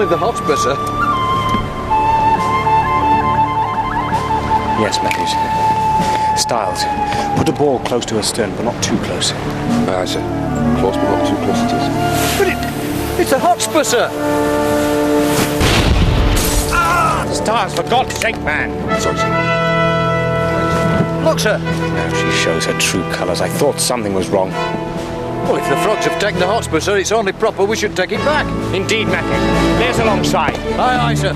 only the hotspur, sir. Yes, Matthews. Stiles, put a ball close to her stern, but not too close. Aye, sir. Close, but not too close it is. But it's a hotspur, sir. Stiles, for God's sake, man! Sorry, sir. Look, sir. Now she shows her true colours. I thought something was wrong. Well, if the frogs have taken the hotspur, sir, it's only proper we should take it back. Indeed, Matthew. There's alongside. Aye, aye, sir.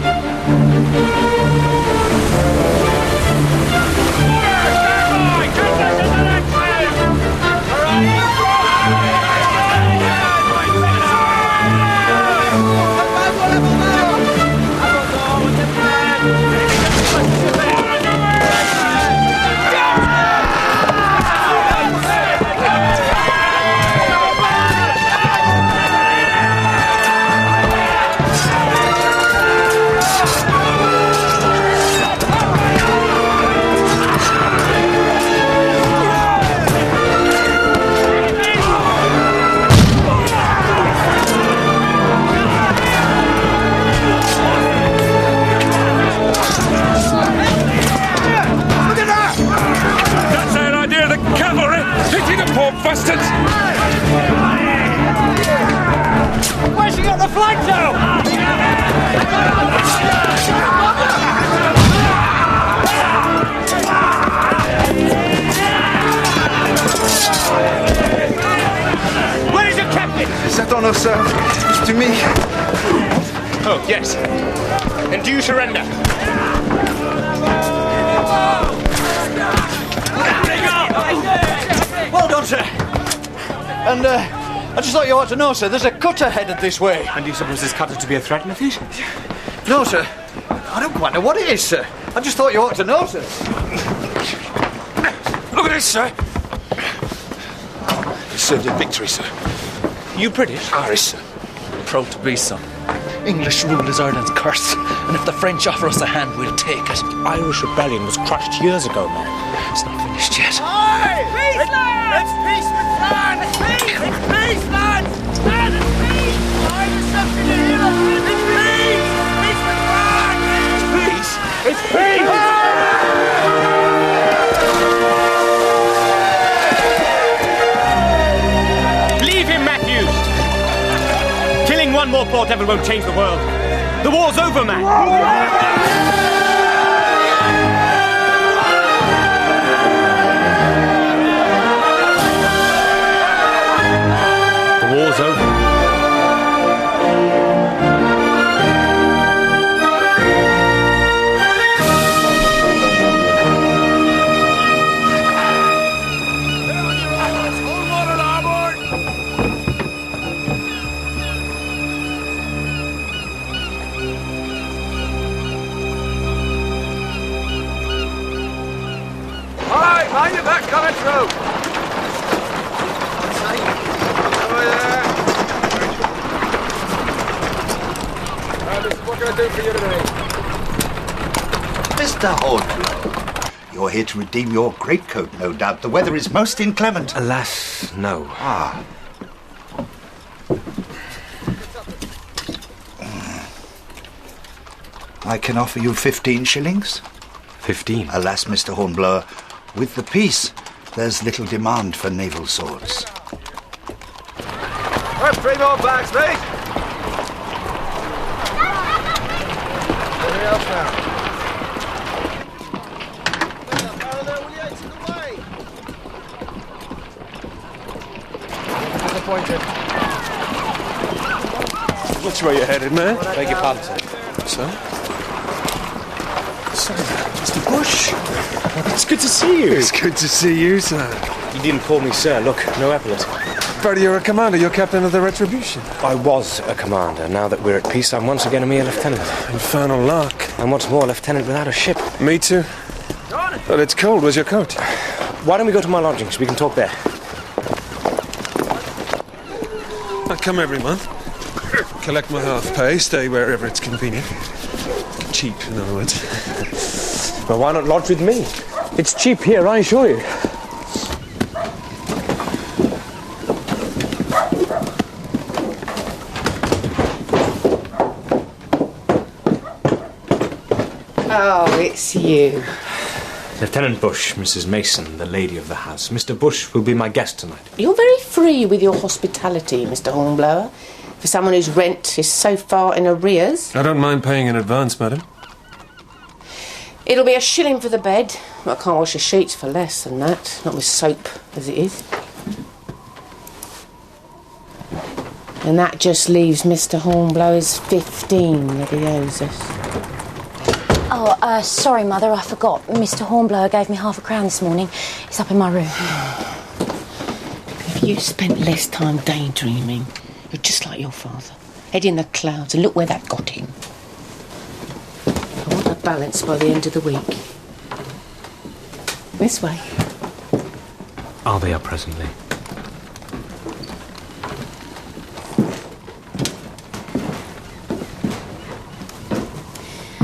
Bastards! Where's she got the flag now? Where is your captain? Is that on us, sir? To me. Oh, yes. And do you surrender? Well done, sir. And, I just thought you ought to know, sir, there's a cutter headed this way. And do you suppose this cutter to be a threat, Matthews? No, sir. I don't quite know what it is, sir. I just thought you ought to know, sir. Look at this, sir. It served in victory, sir. You British? Irish, sir. Proud to be, son. English rule is Ireland's curse, and if the French offer us a hand, we'll take it. Irish rebellion was crushed years ago, man. It's not finished yet. Peace, lads! It's peace with France! It's peace! It's peace, lads! Lads, it's peace! Irish something to hear us! It's peace! Peace with France! Peace? It's peace! Leave him, Matthews! Killing one more poor devil won't change the world. The war's over, man! The war's over. Mind your back coming through. Over there. What can I do for you today? Mr. Hornblower, you're here to redeem your greatcoat, no doubt. The weather is most inclement. Alas, no. Ah. I can offer you 15 shillings. 15? Alas, Mr. Hornblower, with the peace, there's little demand for naval swords. Right, 3 more bags, mate. Anything else now? Disappointed. Which way you headed, man? Beg your pardon, sir. Sir? Sir, Mr. Bush. It's good to see you. It's good to see you, sir. You didn't call me sir. Look, no epaulet. But you're a commander. You're captain of the Retribution. I was a commander. Now that we're at peace, I'm once again a mere lieutenant. Infernal luck. And what's more, lieutenant without a ship. Me too. But it's cold. Where's your coat? Why don't we go to my lodgings? We can talk there. I come every month. Collect my half pay. Stay wherever it's convenient. Cheap, in other words. Well, why not lodge with me? It's cheap here, I assure you. Oh, it's you. Lieutenant Bush, Mrs. Mason, the lady of the house. Mr. Bush will be my guest tonight. You're very free with your hospitality, Mr. Hornblower. For someone whose rent is so far in arrears. I don't mind paying in advance, madam. It'll be £1 for the bed. I can't wash the sheets for less than that. Not with soap, as it is. And that just leaves Mr. Hornblower's 15 that he owes us. Oh, sorry, Mother, I forgot. Mr. Hornblower gave me £0.50 this morning. It's up in my room. If you spent less time daydreaming, you're just like your father. Head in the clouds, and look where that got him. I want a balance by the end of the week. This way. I'll be up presently.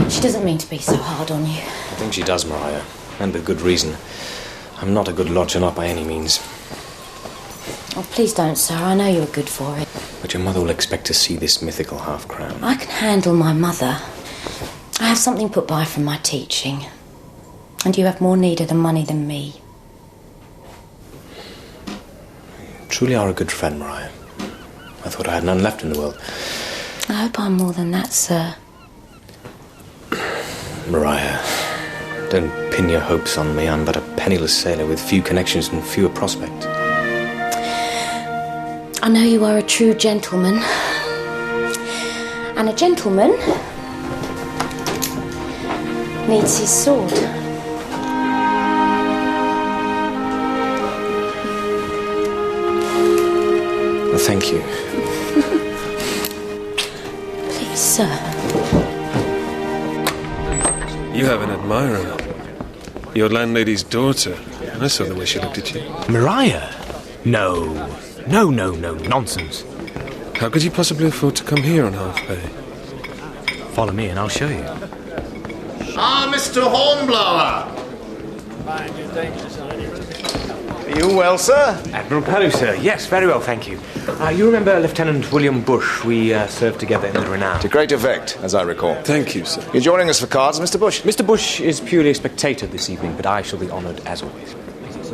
She doesn't mean to be so hard on you. I think she does, Mariah, and with good reason. I'm not a good lodger, not by any means. Oh, please don't, sir. I know you're good for it. But your mother will expect to see this mythical half-crown. I can handle my mother. I have something put by from my teaching. And you have more need of the money than me. You truly are a good friend, Mariah. I thought I had none left in the world. I hope I'm more than that, sir. Mariah, don't pin your hopes on me. I'm but a penniless sailor with few connections and fewer prospects. I know you are a true gentleman. And a gentleman needs his sword. Well, thank you. Please, sir. You have an admirer. Your landlady's daughter. I saw the way she looked at you. Mariah? No, nonsense. How could you possibly afford to come here on half-pay? Follow me and I'll show you. Ah, Mr. Hornblower! Are you well, sir? Admiral Pellew, sir. Yes, very well, thank you. You remember Lieutenant William Bush? We served together in the Renown. To great effect, as I recall. Thank you, sir. You're joining us for cards, Mr. Bush? Mr. Bush is purely a spectator this evening, but I shall be honoured as always.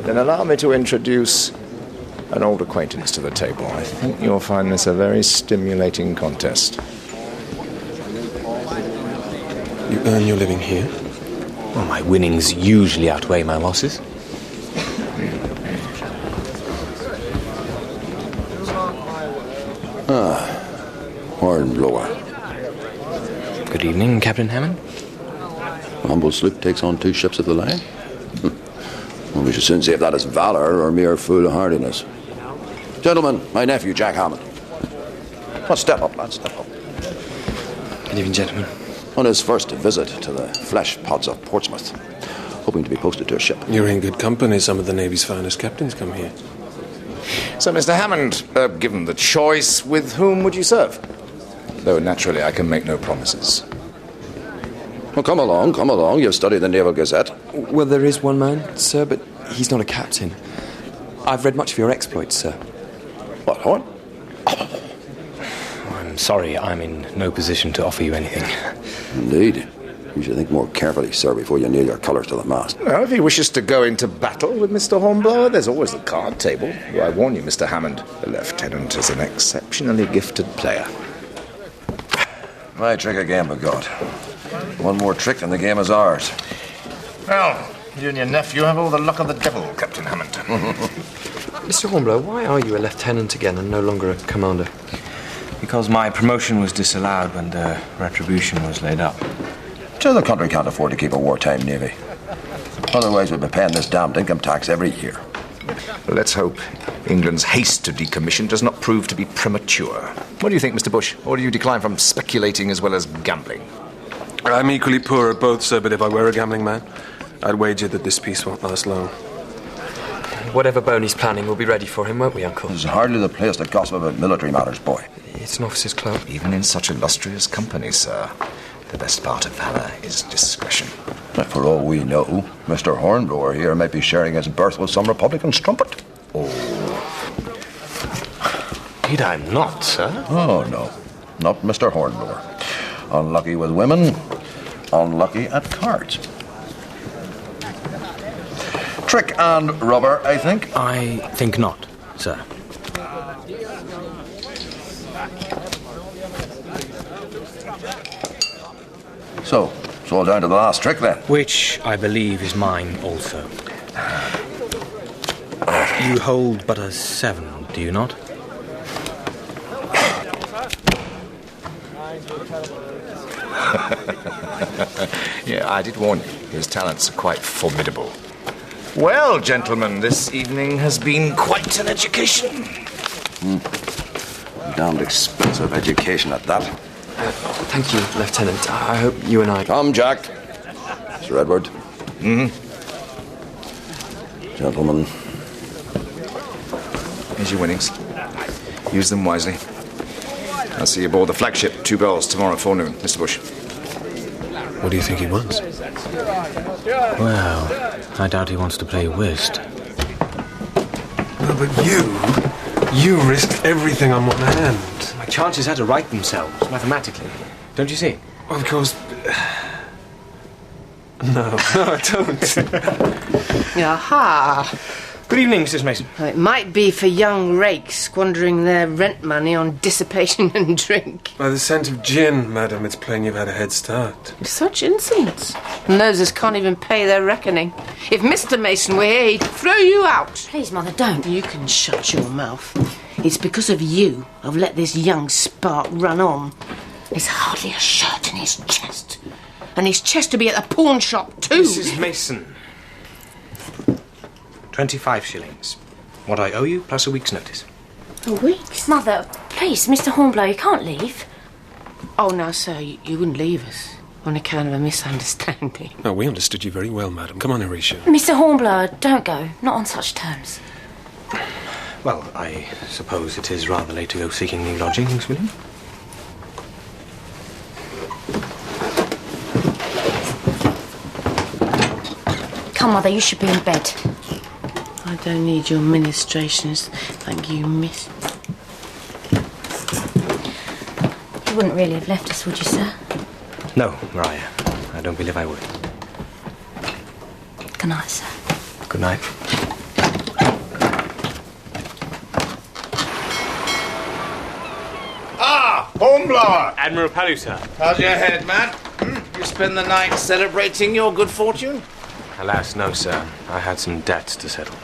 Then allow me to introduce an old acquaintance to the table. I think you'll find this a very stimulating contest. You earn your living here? Well, my winnings usually outweigh my losses. Hornblower. Good evening, Captain Hammond. Humble sloop takes on 2 ships of the line. Well, we should soon see if that is valour or mere foolhardiness. Gentlemen, my nephew, Jack Hammond. Well, step up, lad, step up. Good evening, gentlemen. On his first visit to the flesh pots of Portsmouth, hoping to be posted to a ship. You're in good company. Some of the Navy's finest captains come here. So, Mr. Hammond, given the choice, with whom would you serve? Though, naturally, I can make no promises. Well, come along. You've studied the Naval Gazette. Well, there is one man, sir, but he's not a captain. I've read much of your exploits, sir. What, Horn? I'm sorry, I'm in no position to offer you anything. Indeed. You should think more carefully, sir, before you nail your colours to the mast. Well, if he wishes to go into battle with Mr. Hornblower, there's always the card table. Though I warn you, Mr. Hammond, the lieutenant is an exceptionally gifted player. My trick again, but God. One more trick and the game is ours. Well, you and your nephew have all the luck of the devil, Captain Hammond. Mr. Hornblower, why are you a lieutenant again and no longer a commander? Because my promotion was disallowed when the retribution was laid up. So the country can't afford to keep a wartime navy. Otherwise we'd be paying this damned income tax every year. Let's hope England's haste to decommission does not prove to be premature. What do you think, Mr. Bush? Or do you decline from speculating as well as gambling? I'm equally poor at both, sir, but if I were a gambling man, I'd wager that this peace won't last long. Whatever Boney's planning, we'll be ready for him, won't we, Uncle? This is hardly the place to gossip about military matters, boy. It's an officer's club. Even in such illustrious company, sir, the best part of valour is discretion. For all we know, Mr. Hornblower here might be sharing his berth with some Republican strumpet. Indeed I'm not, sir. Oh, no. Not Mr. Hornblower. Unlucky with women, unlucky at cards. Trick and rubber, I think. I think not, sir. So, it's all down to the last trick then. Which I believe is mine also. You hold but a 7, do you not? Yeah, I did warn you. His talents are quite formidable. Well, gentlemen, this evening has been quite an education. Damned expensive education at that. Thank you, Lieutenant. I hope you and I... Come, Jack. Sir Edward. Mm-hmm. Gentlemen. Here's your winnings. Use them wisely. I'll see you aboard the flagship 2 bells tomorrow forenoon, Mr. Bush. What do you think he wants? Well, I doubt he wants to play whist. No, but you risked everything on one hand. My chances had to right themselves, mathematically. Don't you see? Of course... No, I don't. Aha! Good evening, Mrs. Mason. Well, it might be for young rakes squandering their rent money on dissipation and drink. By the scent of gin, madam, it's plain you've had a head start. Such insolence. And those that can't even pay their reckoning. If Mr. Mason were here, he'd throw you out. Please, Mother, don't. You can shut your mouth. It's because of you I've let this young spark run on. There's hardly a shirt in his chest. And his chest to be at the pawn shop, too. Mrs. Mason. 25 shillings. What I owe you, plus a week's notice. A week? Mother, please, Mr. Hornblower, you can't leave. Oh, no, sir, you wouldn't leave us on account of a misunderstanding. No, we understood you very well, madam. Come on, Arisha. Mr. Hornblower, don't go. Not on such terms. Well, I suppose it is rather late to go seeking new lodgings, William. Come, Mother, you should be in bed. I don't need your ministrations, thank you, miss. You wouldn't really have left us, would you, sir? No, Mariah. I don't believe I would. Good night, sir. Good night. Ah, Hornblower! Admiral Palu, sir. How's your head, man? You spend the night celebrating your good fortune? Alas, no, sir. I had some debts to settle.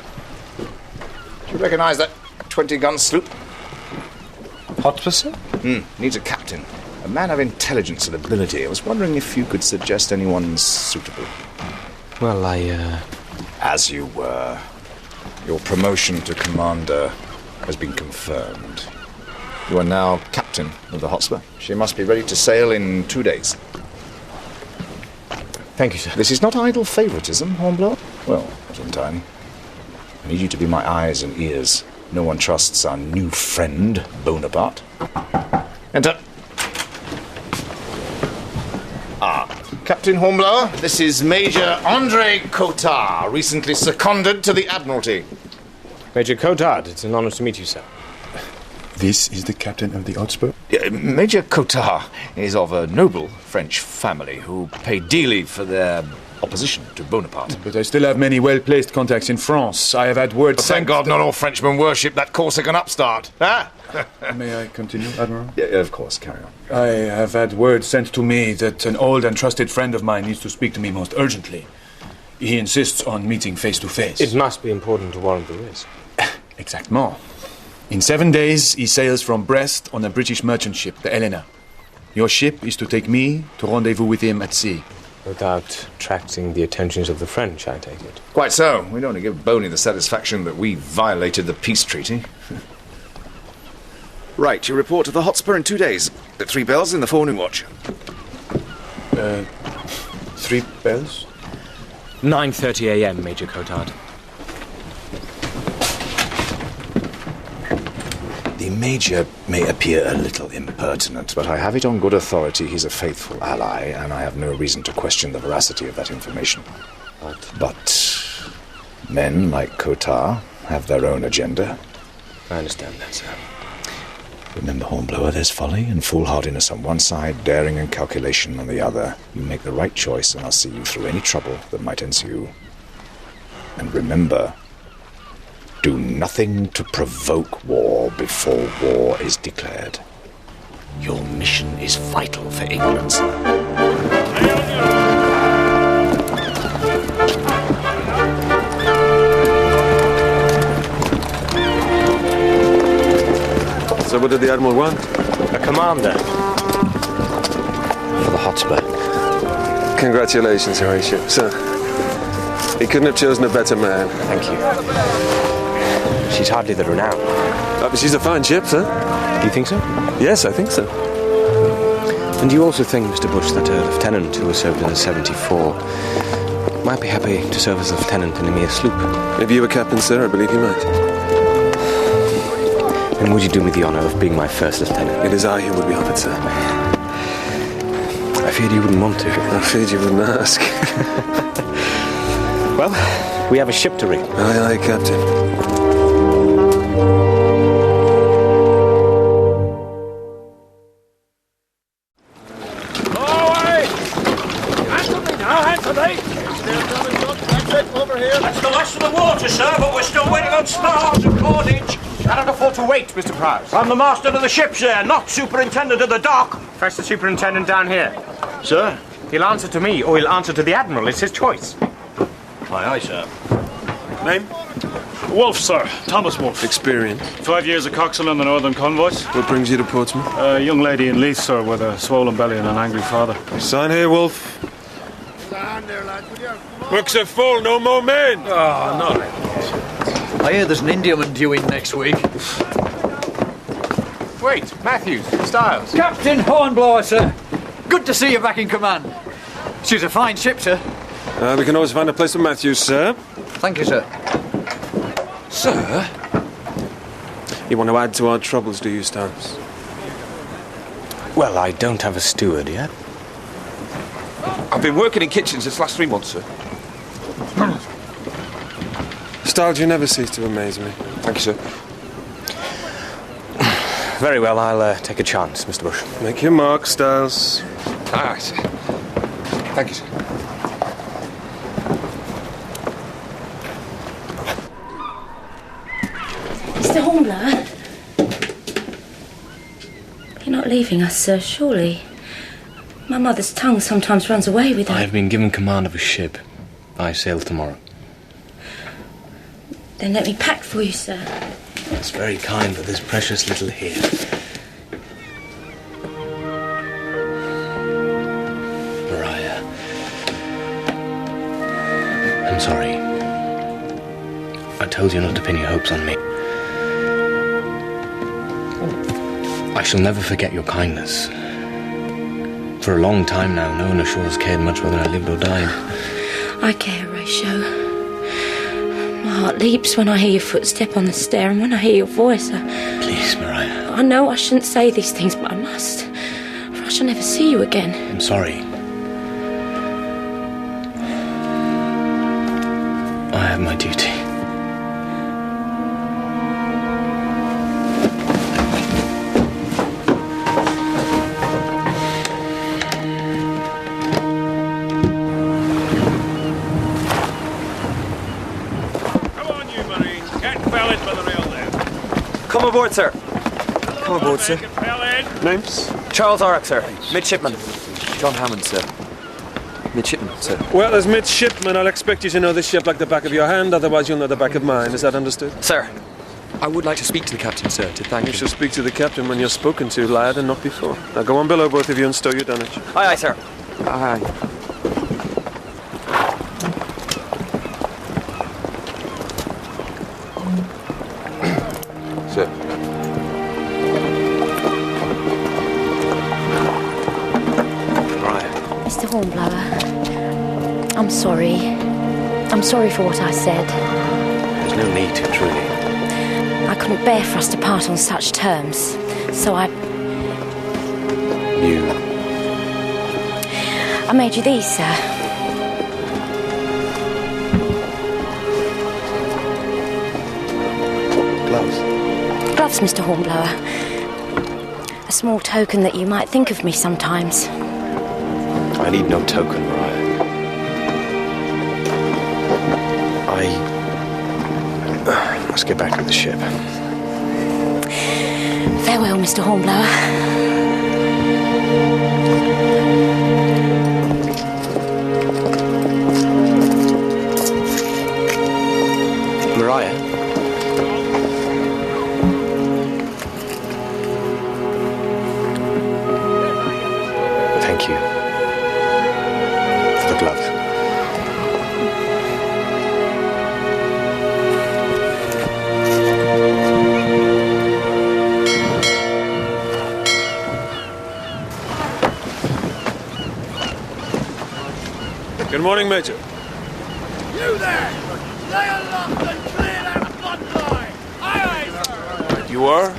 Do you recognise that 20-gun sloop? Hotspur, sir? Needs a captain. A man of intelligence and ability. I was wondering if you could suggest anyone suitable. Well, As you were. Your promotion to commander has been confirmed. You are now captain of the Hotspur. She must be ready to sail in 2 days. Thank you, sir. This is not idle favoritism, Hornblower. Well, not entirely. I need you to be my eyes and ears. No one trusts our new friend, Bonaparte. Enter. Captain Hornblower, this is Major Andre Cotard, recently seconded to the Admiralty. Major Cotard, it's an honor to meet you, sir. This is the captain of the Hotspur? Major Cotard is of a noble French family who pay dearly for their opposition to Bonaparte. But I still have many well-placed contacts in France. I have had word Thank sent... God not all Frenchmen worship that Corsican upstart. Ah? May I continue, Admiral? Yeah, of course, carry on. I have had word sent to me that an old and trusted friend of mine needs to speak to me most urgently. He insists on meeting face to face. It must be important to warrant the risk. Exactement. In 7 days, he sails from Brest on a British merchant ship, the Helena. Your ship is to take me to rendezvous with him at sea. Without attracting the attentions of the French, I take it. Quite so. We don't want to give Boney the satisfaction that we violated the peace treaty. Right, you report to the Hotspur in 2 days. At 3 bells in the forenoon watch. 3 bells? 9:30 a.m., Major Cotard. The Major may appear a little impertinent, but I have it on good authority he's a faithful ally, and I have no reason to question the veracity of that information. But men like Cotard have their own agenda. I understand that, sir. Remember, Hornblower, there's folly and foolhardiness on one side, daring and calculation on the other. You make the right choice, and I'll see you through any trouble that might ensue. And remember, do nothing to provoke war before war is declared. Your mission is vital for England, sir. So what did the Admiral want? A commander. For the Hotspur. Congratulations, Horatio. Sir, he couldn't have chosen a better man. Thank you. She's hardly the renown. But she's a fine ship, sir. Do you think so? Yes, I think so. And do you also think, Mr. Bush, that a lieutenant who has served in the 74 might be happy to serve as a lieutenant in a mere sloop? If you were captain, sir, I believe he might. Then would you do me the honour of being my first lieutenant? It is I who would be honoured, sir. I feared you wouldn't want to. I feared you wouldn't ask. Well, we have a ship to rig. Aye, aye, Captain. That's the last of the water, sir, but we're still waiting on spars and cordage. Cannot afford to wait, Mr. Prowse. I'm the master of the ship, sir, not superintendent of the dock. Fetch the superintendent down here. Sir? He'll answer to me, or he'll answer to the Admiral. It's his choice. Aye, aye, sir. Name? Wolfe, sir. Thomas Wolfe. Experience. 5 years of coxswain on the Northern Convoys. What brings you to Portsmouth? A young lady in Leith, sir, with a swollen belly and an angry father. Sign here, Wolfe. Books are full, no more men. Oh, no. I hear there's an Indiaman due in next week. Wait, Matthews, Styles. Captain Hornblower, sir. Good to see you back in command. She's a fine ship, sir. We can always find a place for Matthews, sir. Thank you, sir. Sir? You want to add to our troubles, do you, Styles? Well, I don't have a steward yet. I've been working in kitchens this last 3 months, sir. Styles, you never cease to amaze me. Thank you, sir. Very well, I'll take a chance, Mr. Bush. Make your mark, Styles. Aye, sir. Thank you, sir. Mr. Hornblower? You're not leaving us, sir, surely? My mother's tongue sometimes runs away with her. I have been given command of a ship. I sail tomorrow. Then let me pack for you, sir. It's very kind for this precious little here. Mariah. I'm sorry. I told you not to pin your hopes on me. I shall never forget your kindness. For a long time now, no one ashore has cared much whether I lived or died. I care, Horatio. My heart leaps when I hear your footstep on the stair, and when I hear your voice, Please, Mariah. I know I shouldn't say these things, but I must. For I shall never see you again. I'm sorry. I have my duty. Come aboard, sir. Come aboard, sir. Names? Charles Orrock, sir. Midshipman. John Hammond, sir. Midshipman, sir. Well, as midshipman, I'll expect you to know this ship like the back of your hand, otherwise you'll know the back of mine. Is that understood? Sir, I would like to speak to the captain, sir, to thank him. You shall speak to the captain when you're spoken to, lad, and not before. Now go on below, both of you, and stow your dunnage. Aye, aye, sir. Aye. Sir. Mr. Hornblower, I'm sorry. I'm sorry for what I said. There's no need to, truly. I couldn't bear for us to part on such terms, so I made you these, sir. Gloves? Gloves, Mr. Hornblower. small token that you might think of me sometimes. I need no token, Mariah. I must get back to the ship. Farewell, Mr. Hornblower. Mariah? Thank you for the gloves. Good morning, Major. You there! Lay aloft and clear that flood line! Aye, aye, sir! You are?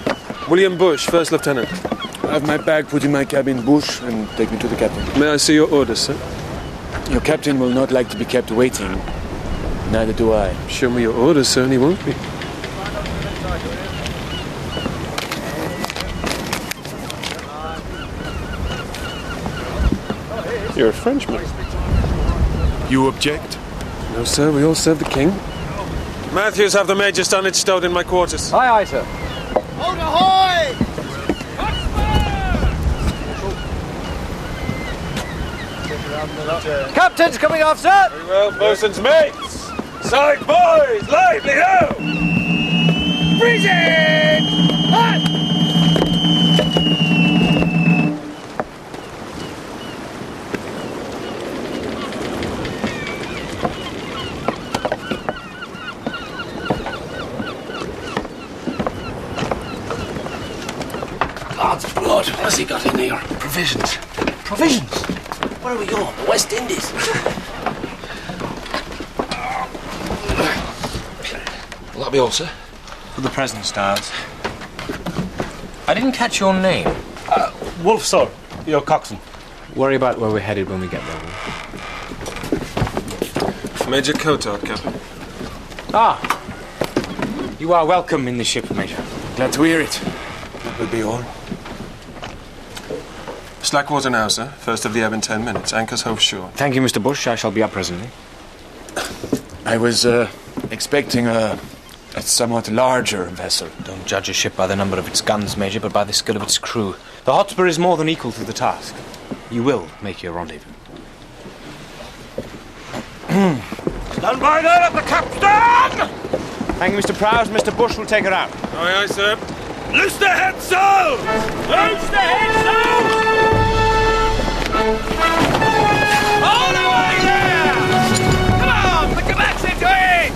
William Bush, First Lieutenant. Have my bag put in my cabin, Bush, and take me to the captain. May I see your orders, sir? Your captain will not like to be kept waiting. Neither do I. Show me your orders, sir, and he won't be. You're a Frenchman. You object? No, sir, we all serve the king. Matthews, have the Major's dunnage stowed in my quarters. Aye, aye, sir. Hold ahoy! Captain's coming off, sir! Very well, bosun's mates! Side boys, lively ho! Freezing! Hot! God's blood, what has he got in here? Provisions. Provisions? Where are we going? The West Indies? Will that be all, sir? For the present, Stiles. I didn't catch your name. Wolf, sir. Your coxswain. Worry about where we're headed when we get there. Major Cotard, Captain. Ah. You are welcome in the ship, Major. Glad to hear it. That will be all. Slack water now, sir. First of the ebb in 10 minutes. Anchors hove shore. Thank you, Mr. Bush. I shall be up presently. I was expecting a somewhat larger vessel. Don't judge a ship by the number of its guns, Major, but by the skill of its crew. The Hotspur is more than equal to the task. You will make your rendezvous. Stand by there at the capstan! Thank you, Mr. Prowse. Mr. Bush will take her out. Aye, aye, sir. Loose the headsail! Loose the headsail! All away there! Come on, put your backs into it!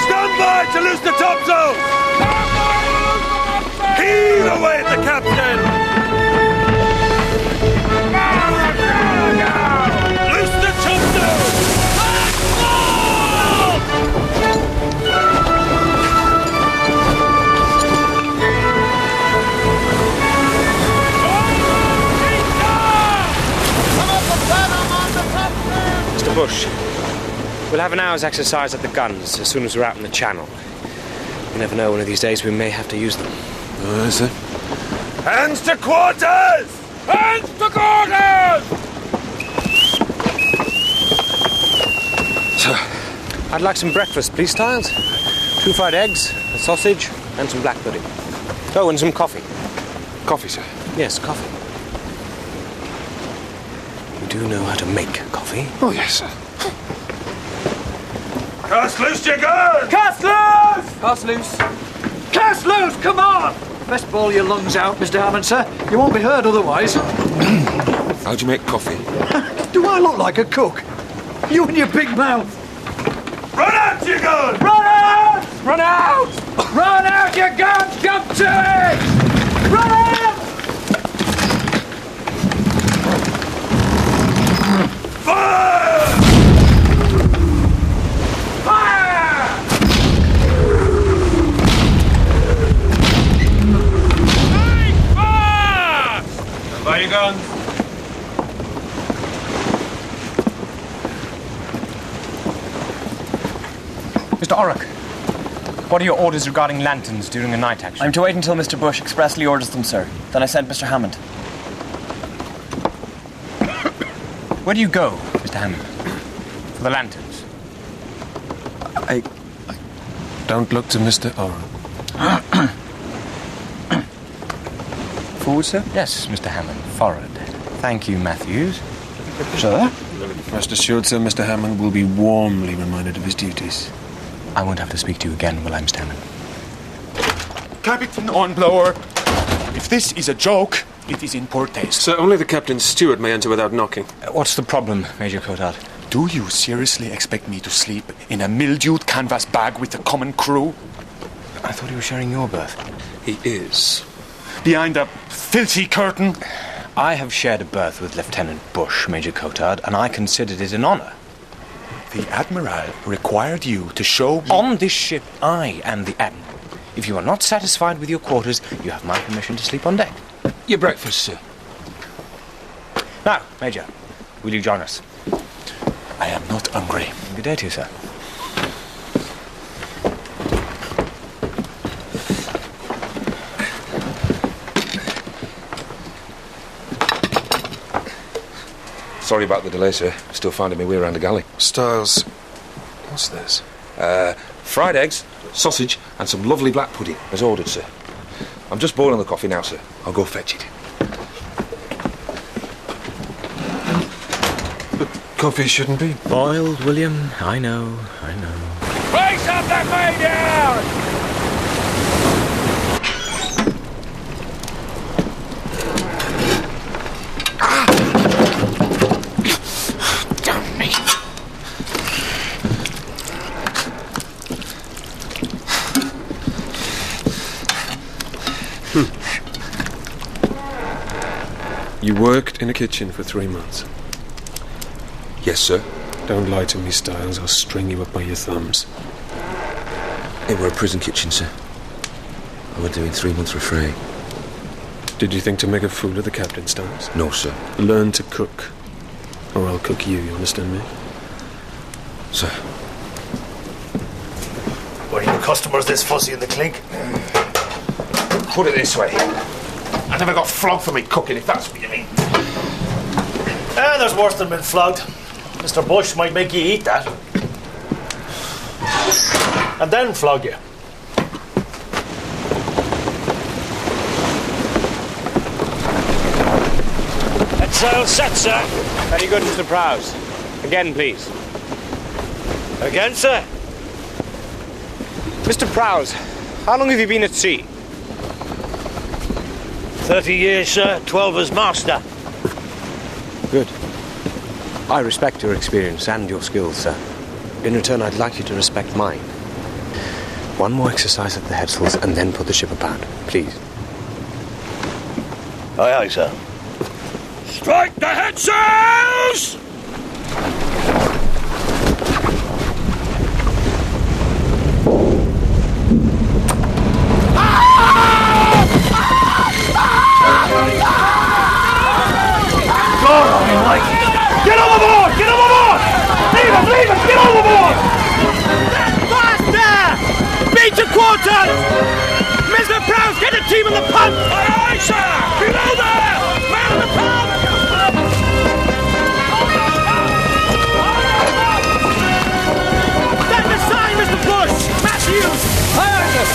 Stand by to loose the topsail! Heave away at the captain! Loose the topsail! Mr. Bush, we'll have an hour's exercise at the guns as soon as we're out in the channel. You never know, one of these days we may have to use them. Aye, sir. Hands to quarters! Hands to quarters! Sir. I'd like some breakfast, please, Stiles. 2 fried eggs, a sausage, and some black pudding. Oh, and some coffee. Coffee, sir? Yes, coffee. You do know how to make coffee? Oh, yes, sir. Cast loose your gun! Cast loose! Cast loose. Cast loose! Come on! Best bawl your lungs out, Mr. Hammond, sir. You won't be heard otherwise. How'd you make coffee? Do I look like a cook? You and your big mouth. Run out your gun! Run out! Run out! Run out your gun! Jump to it! Run out! Fire! Fire! Take fire! Stand by your guns. Mr. Orrock, What are your orders regarding lanterns during a night action? I'm to wait until Mr. Bush expressly orders them, sir. Then I send Mr. Hammond. Where do you go, Mr. Hammond? For the lanterns? I... Don't look to Mr. Oran. Forward, sir? Yes, Mr. Hammond. Forward. Thank you, Matthews. Sir? Rest assured, sir, Mr. Hammond will be warmly reminded of his duties. I won't have to speak to you again, will I, Mr. Hammond? Captain Hornblower, if this is a joke, it is in poor taste. Sir, only the captain's steward may enter without knocking. What's the problem, Major Cotard? Do you seriously expect me to sleep in a mildewed canvas bag with the common crew? I thought he was sharing your berth. He is. Behind a filthy curtain? I have shared a berth with Lieutenant Bush, Major Cotard, and I considered it an honour. The Admiral required you to show me... On this ship, I am the Admiral. If you are not satisfied with your quarters, you have my permission to sleep on deck. Your breakfast, sir. Now, Major, will you join us? I am not hungry. Good day to you, sir. Sorry about the delay, sir. Still finding my way around the galley. Styles, what's this? Fried eggs, sausage, and some lovely black pudding, as ordered, sir. I'm just boiling the coffee now, sir. I'll go fetch it. But coffee shouldn't be boiled, William. I know. Raise up that way down! You worked in a kitchen for 3 months. Yes, sir. Don't lie to me, Styles. I'll string you up by your thumbs. It were a prison kitchen, sir. I were doing 3 months for free. Did you think to make a fool of the captain, Styles? No, sir. Learn to cook, or I'll cook you understand me? Sir. Were your customers this fussy in the clink? Put it this way. I never got flogged for me cooking, if that's what you mean. There's worse than being flogged. Mr. Bush might make you eat that. And then flog you. That's sail set, sir. Very good, Mr. Prowse. Again, please. Again, sir? Mr. Prowse, how long have you been at sea? 30 years, sir. 12 as master. Good. I respect your experience and your skills, sir. In return, I'd like you to respect mine. One more exercise at the headsails and then put the ship about, please. Aye, aye, sir. Strike the headsails! Get overboard! Get overboard! Leave us! Get overboard! Faster! Beat to quarters! Mr. Prowse, get the team in the pump! Aye, sir! Below there! Man in the pump! Stand aside, Mr. Bush! Matthews! Aye, sir!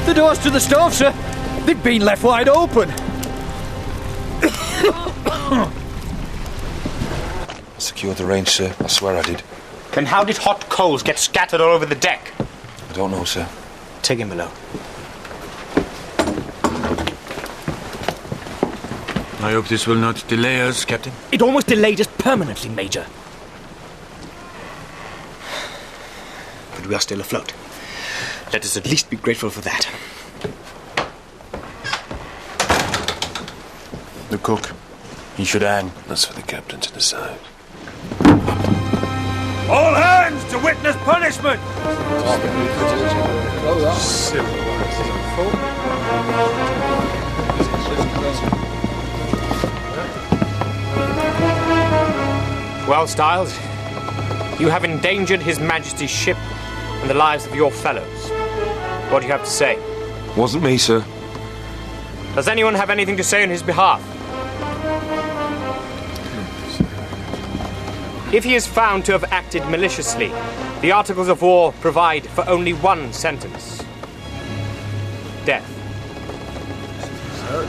The doors to the stove, sir. They've been left wide open. I secured the range, sir. I swear I did. Then how did hot coals get scattered all over the deck? I don't know, sir. Take him below. I hope this will not delay us, Captain. It almost delayed us permanently, Major. But we are still afloat. Let us at least be grateful for that. The cook. He should hang. That's for the captain to decide. All hands to witness punishment! Well, Styles, you have endangered His Majesty's ship and the lives of your fellows. What do you have to say? Wasn't me, sir. Does anyone have anything to say on his behalf? If he is found to have acted maliciously, the Articles of War provide for only one sentence: death.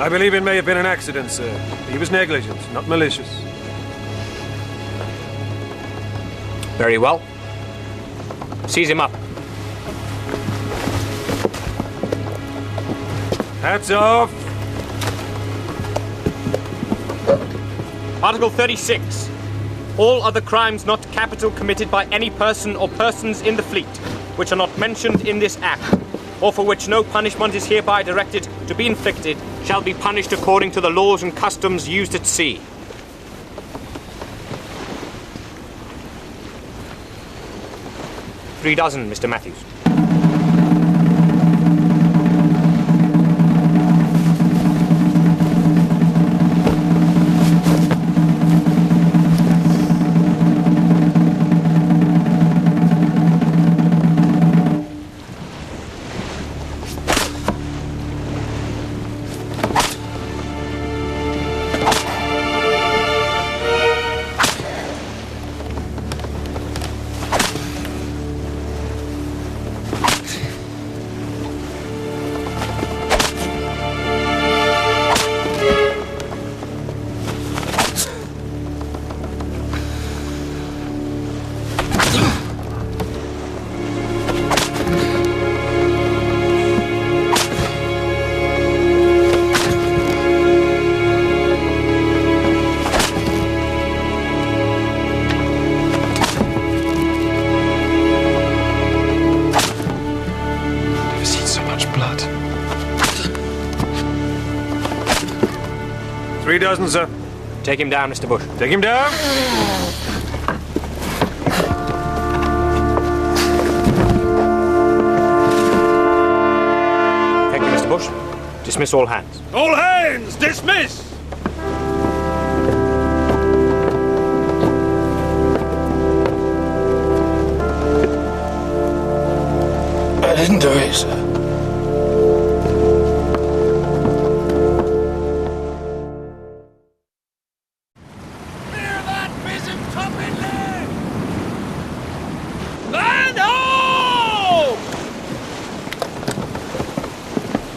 I believe it may have been an accident, sir. He was negligent, not malicious. Very well. Seize him up. Hats off! Article 36. All other crimes not capital committed by any person or persons in the fleet, which are not mentioned in this Act, or for which no punishment is hereby directed to be inflicted, shall be punished according to the laws and customs used at sea. $3, Mr. Matthews. $3, sir. Take him down, Mr. Bush. Take him down! Thank you, Mr. Bush. Dismiss all hands. All hands, dismiss! I didn't do it, sir.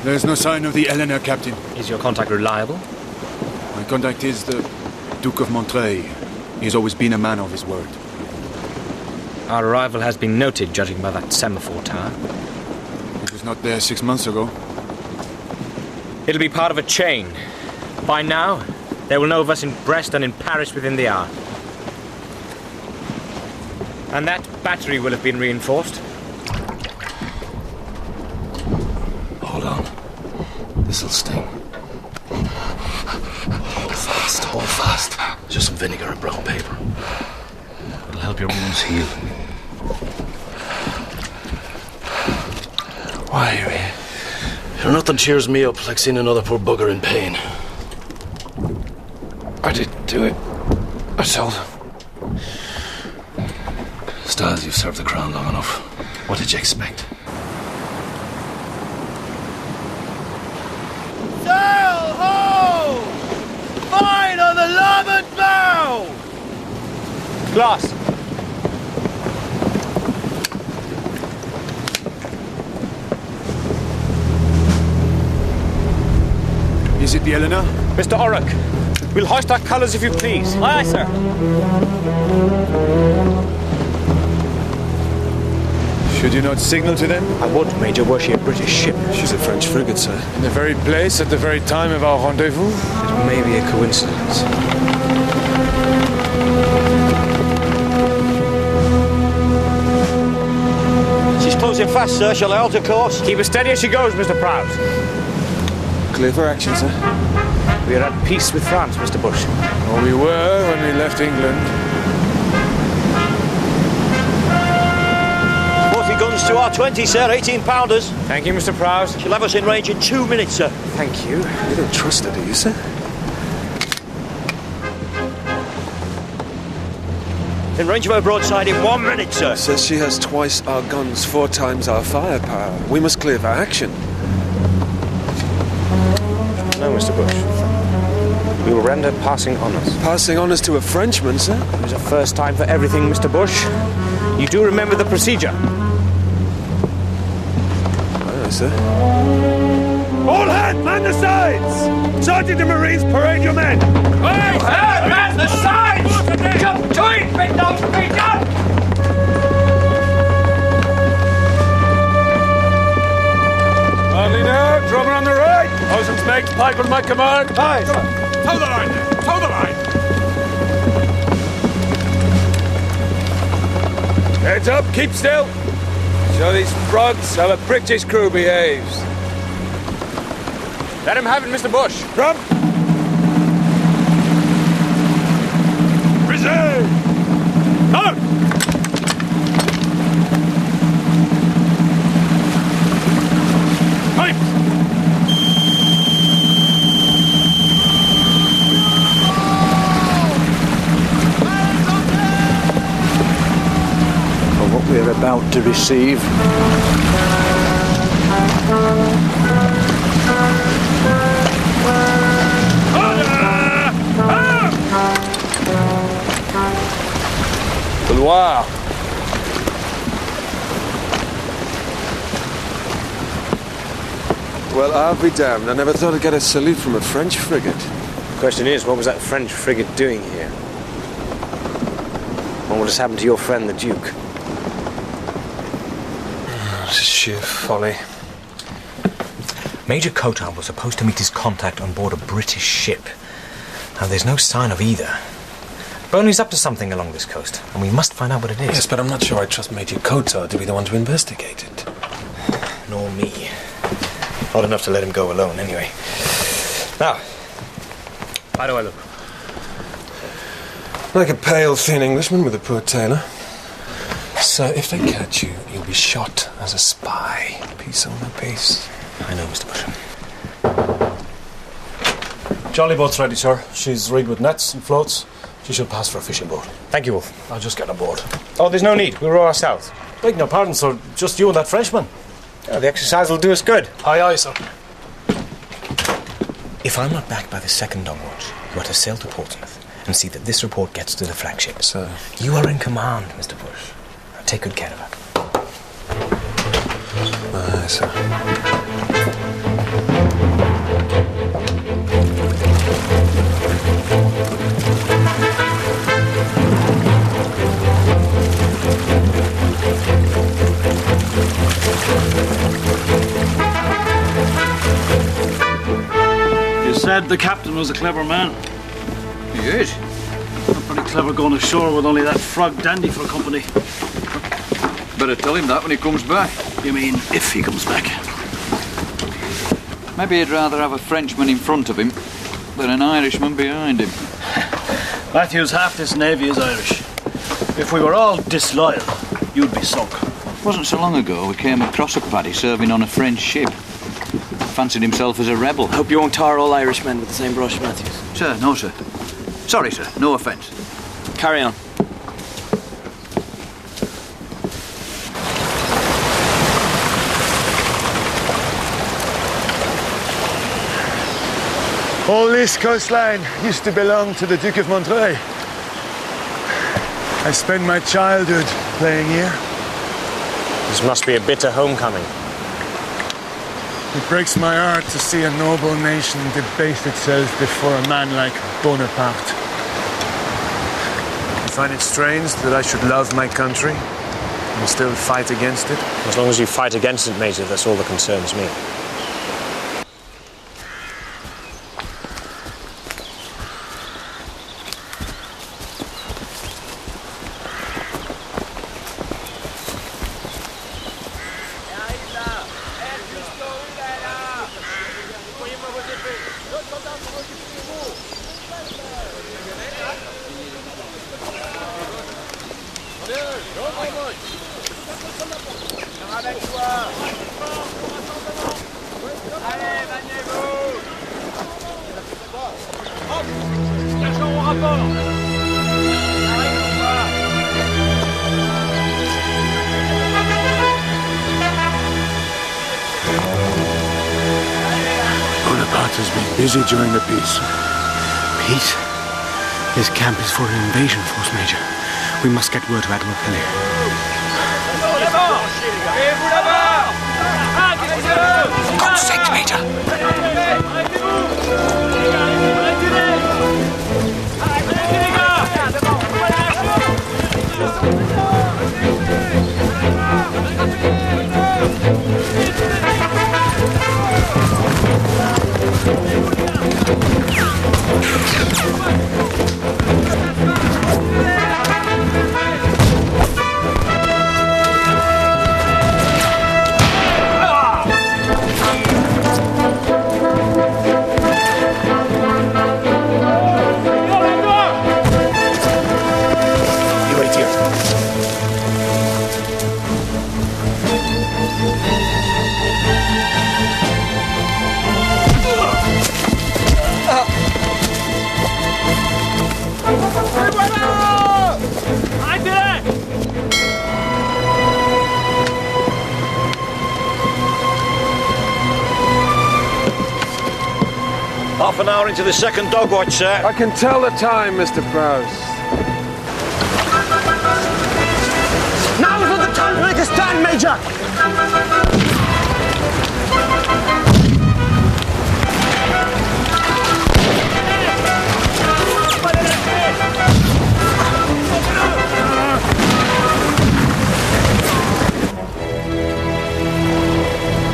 There's no sign of the Eleanor, Captain. Is your contact reliable? My contact is the Duke of Montreuil. He's always been a man of his word. Our arrival has been noted, judging by that semaphore tower. It was not there 6 months ago. It'll be part of a chain. By now, they will know of us in Brest and in Paris within the hour. And that battery will have been reinforced. Hold on. This'll sting. Hold fast, hold fast. Just some vinegar and brown paper. It'll help your wounds heal. Why are you here? Sure, nothing cheers me up like seeing another poor bugger in pain. I didn't do it. I told him. Styles, you've served the crown long enough. What did you expect? Sail ho! Fine on the larboard bow! Glass. Is it the Eleanor? Mr. Orrock, we'll hoist our colours if you please. Aye, aye, sir. Should you not signal to them? I would, Major, were she a British ship. She's a French frigate, sir. In the very place at the very time of our rendezvous? It may be a coincidence. She's closing fast, sir. Shall I alter course? Keep as steady as she goes, Mr. Prowse. Clear for action, sir. We are at peace with France, Mr. Bush. Or we were when we left England. This to our 20, sir, 18-pounders. Thank you, Mr. Prowse. She'll have us in range in 2 minutes, sir. Thank you. You don't trust her, do you, sir? In range of her broadside in 1 minute, sir. Says she has twice our guns, 4 times our firepower. We must clear for action. No, Mr. Bush. We will render passing honours. Passing honours to a Frenchman, sir? There's a first time for everything, Mr. Bush. You do remember the procedure? Aye, sir. All hands, man the sides! Sergeant and Marines, parade your men! Hey, man the sides! Jump to it, bend down, bend down! Hardly now, drummer on the right. Bosun's mates, pipe on my command. Aye, sir. Toe the line there, toe the line! Heads up, keep still. Show these frogs how a British crew behaves. Let him have it, Mr. Bush. Drum. Reserve! Come! Pipe! For what we're about to receive. Couloir. Well, I'll be damned. I never thought I'd get a salute from a French frigate. The question is, what was that French frigate doing here? What would have happened to your friend, the Duke? It's sheer folly. Major Cotard was supposed to meet his contact on board a British ship. Now, there's no sign of either. Burnley's up to something along this coast, and we must find out what it is. Yes, but I'm not sure I trust Major Cotard to be the one to investigate it. Nor me. Not enough to let him go alone, anyway. Now, how do I look? Like a pale, thin Englishman with a poor tailor. Sir, if they catch you, you'll be shot as a spy. Peace on the peace. I know, Mr. Busham. Jolly boat's ready, sir. She's rigged with nets and floats. She should pass for a fishing boat. Thank you, Wolf. I'll just get aboard. Oh, there's no need. We'll row ourselves. Beg no pardon, sir. Just you and that Frenchman. Oh, the exercise will do us good. Aye, aye, sir. If I'm not back by the second dawn watch, you are to sail to Portsmouth and see that this report gets to the flagship. Sir. You are in command, Mr. Bush. Now take good care of her. Aye, sir. You said the captain was a clever man. He is. Not pretty clever going ashore with only that frog dandy for company. Better tell him that when he comes back. You mean if he comes back? Maybe he'd rather have a Frenchman in front of him than an Irishman behind him. Matthews, half this navy is Irish. If we were all disloyal, you'd be sunk. It wasn't so long ago we came across a paddy serving on a French ship. Fancied himself as a rebel. Hope you won't tar all Irishmen with the same brush, Matthews. Sir, no, sir. Sorry, sir. No offence. Carry on. All this coastline used to belong to the Duke of Montreuil. I spent my childhood playing here. This must be a bitter homecoming. It breaks my heart to see a noble nation debase itself before a man like Bonaparte. I find it strange that I should love my country and still fight against it. As long as you fight against it, Major, that's all that concerns me. Bonaparte has been busy during the peace. Peace? This camp is for an invasion force, Major. We must get word to Admiral Kelly. For God's sake, Major! Half an hour into the second dog watch, sir. I can tell the time, Mr. Prowse. Now's not the time to make a stand, Major!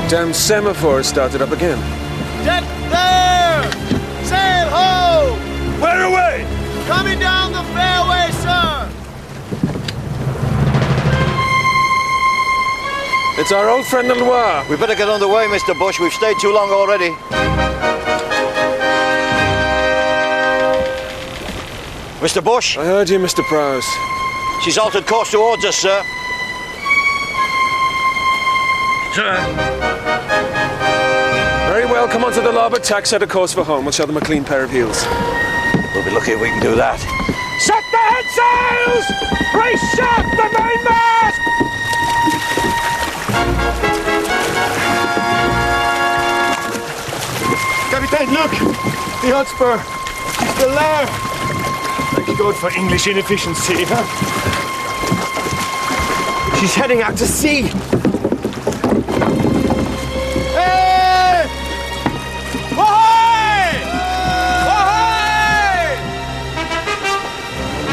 Damn semaphore started up again. Deck there! Sail ho! Where away? Coming down the fairway, sir! It's our old friend Loire. We better get on the way, Mr. Bush. We've stayed too long already. Mr. Bush? I heard you, Mr. Prowse. She's altered course towards us, sir. Very well, come onto the larboard tack, set a course for home. We'll show them a clean pair of heels. We'll be lucky if we can do that. Set the head sails! Brace sharp the mainmast! Captain, look! The Hotspur! She's still there! Thank God for English inefficiency, huh? She's heading out to sea! Hey! Ahoy! Ahoy!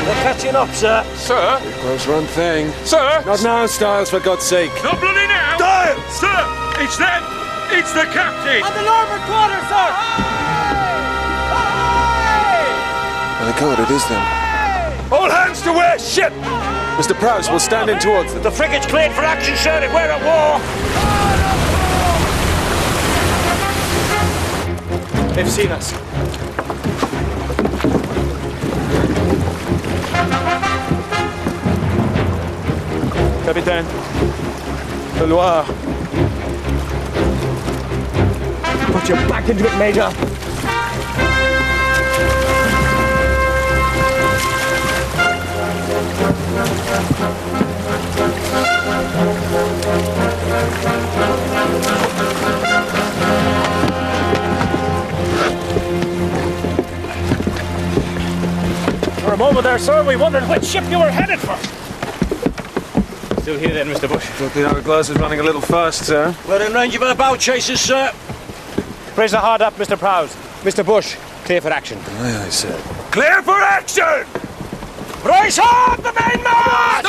They're catching up, sir. Sir? Close run thing. Sir? Not now, Styles, for God's sake. Not bloody now! Styles! Sir! It's them! It's the captain! On the larboard quarter, sir! My God, it is them. All hands to wear ship! Mr. Prowse will stand in towards them. The frigate's cleared for action, sir, if we're at war. They've seen us. Capitaine. The Loire. Put your back into it, Major. For a moment there, sir, we wondered which ship you were headed for. Still here then, Mr. Bush. Thought the hourglass is running a little fast, sir. We're in range of our bow chasers, sir. Brace her hard up, Mr. Prowse. Mr. Bush, clear for action. Aye, aye, sir. Clear for action! Brace hard the mainmast!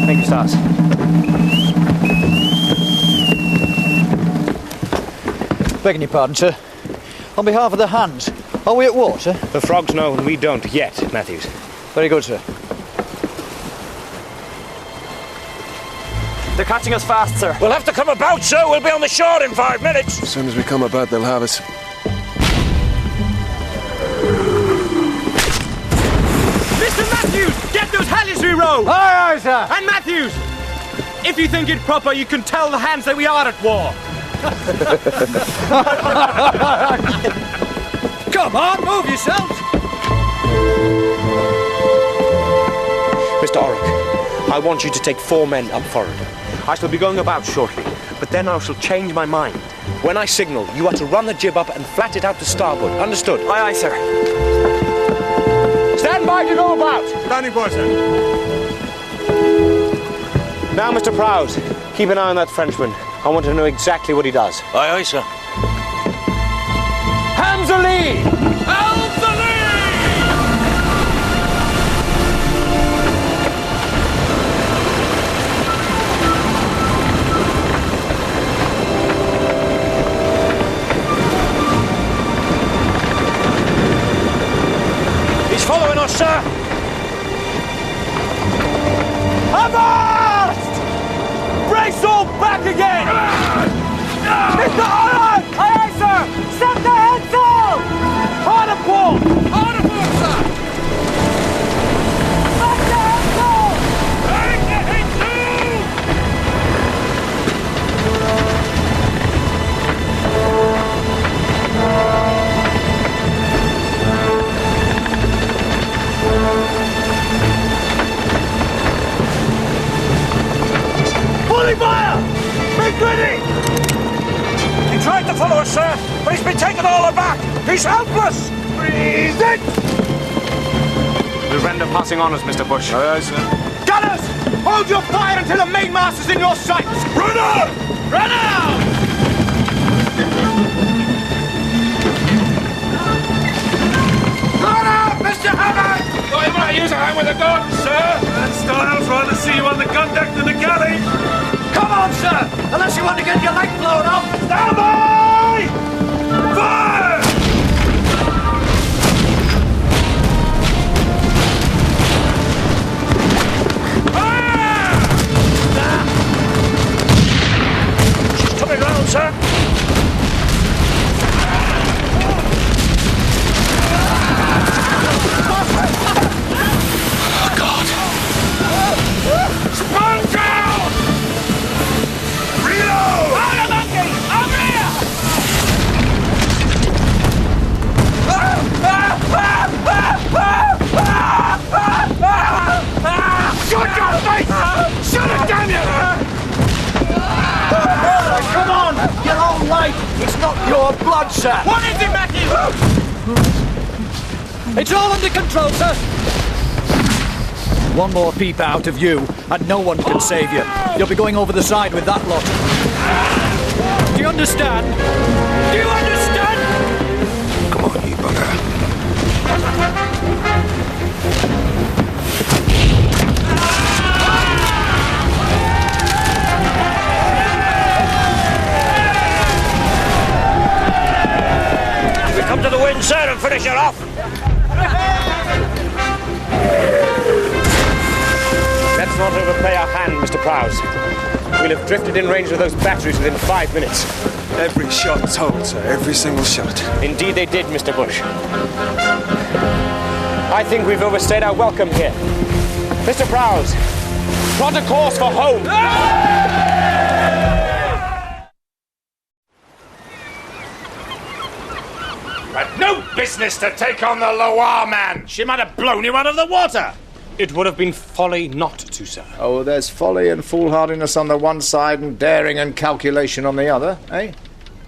Thank you, Stars. Begging your pardon, sir. On behalf of the hands, are we at war, sir? The frogs know and we don't yet, Matthews. Very good, sir. They're catching us fast, sir. We'll have to come about, sir. We'll be on the shore in 5 minutes. As soon as we come about, they'll have us. Matthews, get those hallies rerowed! Aye, aye, sir! And Matthews, if you think it proper, you can tell the hands that we are at war. Come on, move yourselves! Mr. Orrick, I want you to take 4 men up forward. I shall be going about shortly, but then I shall change my mind. When I signal, you are to run the jib up and flat it out to starboard. Understood? Aye, aye, sir. Stand by to go about. Standing by, sir. Now, Mr. Prowse, keep an eye on that Frenchman. I want to know exactly what he does. Aye, aye, sir. Hands alee! Hands alee! He's following us, sir. Avast! Brace all back again! Mr. Orrick! Aye, aye, sir! Set the heads out! Hard a port! Hard a port, sir! Set the heads out! Take the heads Fully fire! Make ready! He tried to follow us, sir, but he's been taken all aback. He's helpless! Freeze it! We'll render passing on us, Mr. Bush. Aye, aye, sir. Gunners! Hold your fire until the mainmast is in your sights! Run out! Run out! Run out, Mr. Hammond! I might use a hand with a gun, sir. And Styles rather see you on the gun deck than the galley. Come on, sir! Unless you want to get your leg blown off! Stand by! Fire! She's coming round, sir. Oh, God. Sprung down! Reload! On the monkey! Over here! Shut your face! Shut it, damn you! Come on! Your own life! It's not your blood, sir! What is it, Matthew? It's all under control, sir! One more peep out of you, and no one can save you. You'll be going over the side with that lot. Do you understand? Do you understand? Come on, you bugger. We come to the wind, sir, and finish her off. Let's not overplay our hand, Mr. Prowse. We'll have drifted in range of those batteries within 5 minutes. Every shot told, sir. Every single shot. Indeed they did, Mr. Bush. I think we've overstayed our welcome here. Mr. Prowse, plot a course for home. Had no business to take on the Loire man. She might have blown you out of the water. It would have been folly not to, sir. Oh, there's folly and foolhardiness on the one side and daring and calculation on the other, eh?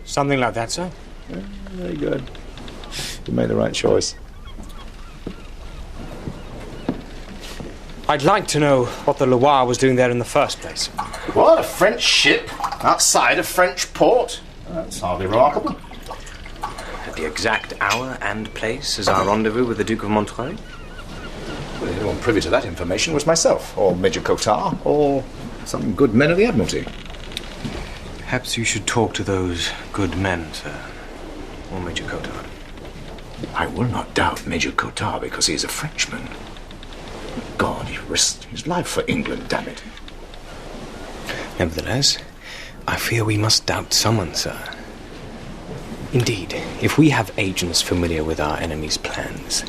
Something like that, sir. Yeah, very good. You made the right choice. I'd like to know what the Loire was doing there in the first place. What, a French ship outside a French port? That's hardly remarkable. At the exact hour and place as our rendezvous with the Duke of Montreuil? Well, the only one privy to that information was myself, or Major Cotard, or some good men of the Admiralty. Perhaps you should talk to those good men, sir. Or Major Cotard. I will not doubt Major Cotard because he is a Frenchman. God, he risked his life for England, damn it. Nevertheless, I fear we must doubt someone, sir. Indeed, if we have agents familiar with our enemy's plans,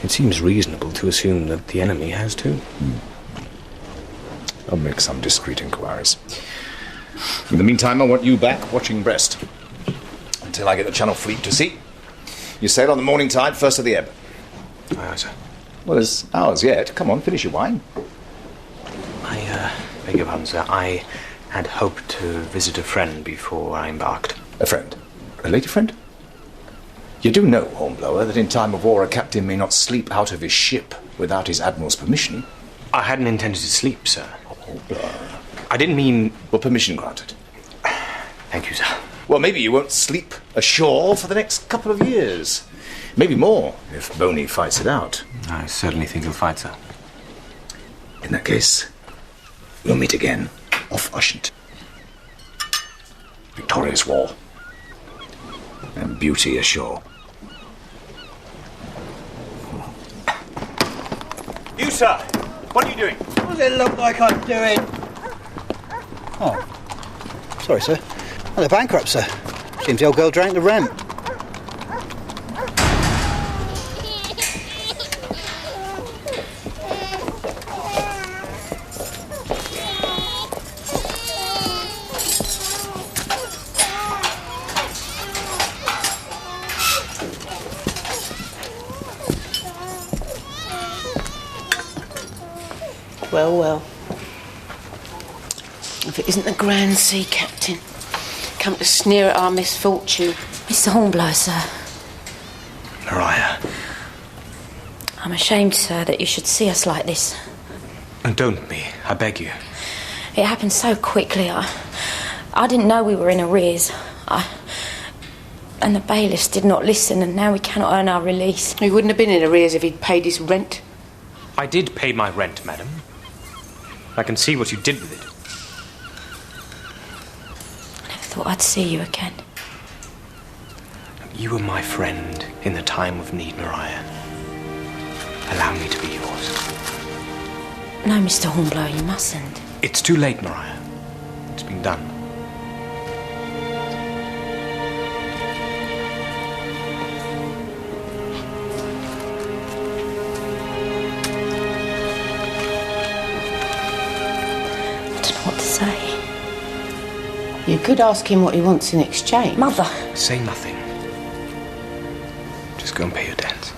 It seems reasonable to assume that the enemy has too. I'll make some discreet inquiries. In the meantime, I want you back watching Brest. Until I get the Channel Fleet to sea. You sail on the morning tide, first of the ebb. Aye, sir. Well, there's hours yet. Come on, finish your wine. I beg your pardon, sir. I had hoped to visit a friend before I embarked. A friend? A lady friend? You do know, Hornblower, that in time of war a captain may not sleep out of his ship without his admiral's permission. I hadn't intended to sleep, sir. I didn't mean... Well, permission granted. Thank you, sir. Well, maybe you won't sleep ashore for the next couple of years. Maybe more, if Boney fights it out. I certainly think he'll fight, sir. In that case, we'll meet again off Ushant. Victorious Wall. And beauty ashore. You, sir! What are you doing? What does it look like I'm doing? Oh. Sorry, sir. Well, they're bankrupt, sir. Seems the old girl drank the rent. Well, well. If it isn't the Grand Sea Captain, come to sneer at our misfortune. Mr. Hornblower, sir. Maria. I'm ashamed, sir, that you should see us like this. And don't be, I beg you. It happened so quickly. I didn't know we were in arrears. And the bailiffs did not listen, and now we cannot earn our release. He wouldn't have been in arrears if he'd paid his rent. I did pay my rent, madam. I can see what you did with it. I never thought I'd see you again. You were my friend in the time of need, Maria. Allow me to be yours. No, Mr. Hornblower, you mustn't. It's too late, Maria. It's been done. What to say? You could ask him what he wants in exchange. Mother! Say nothing. Just go and pay your debts.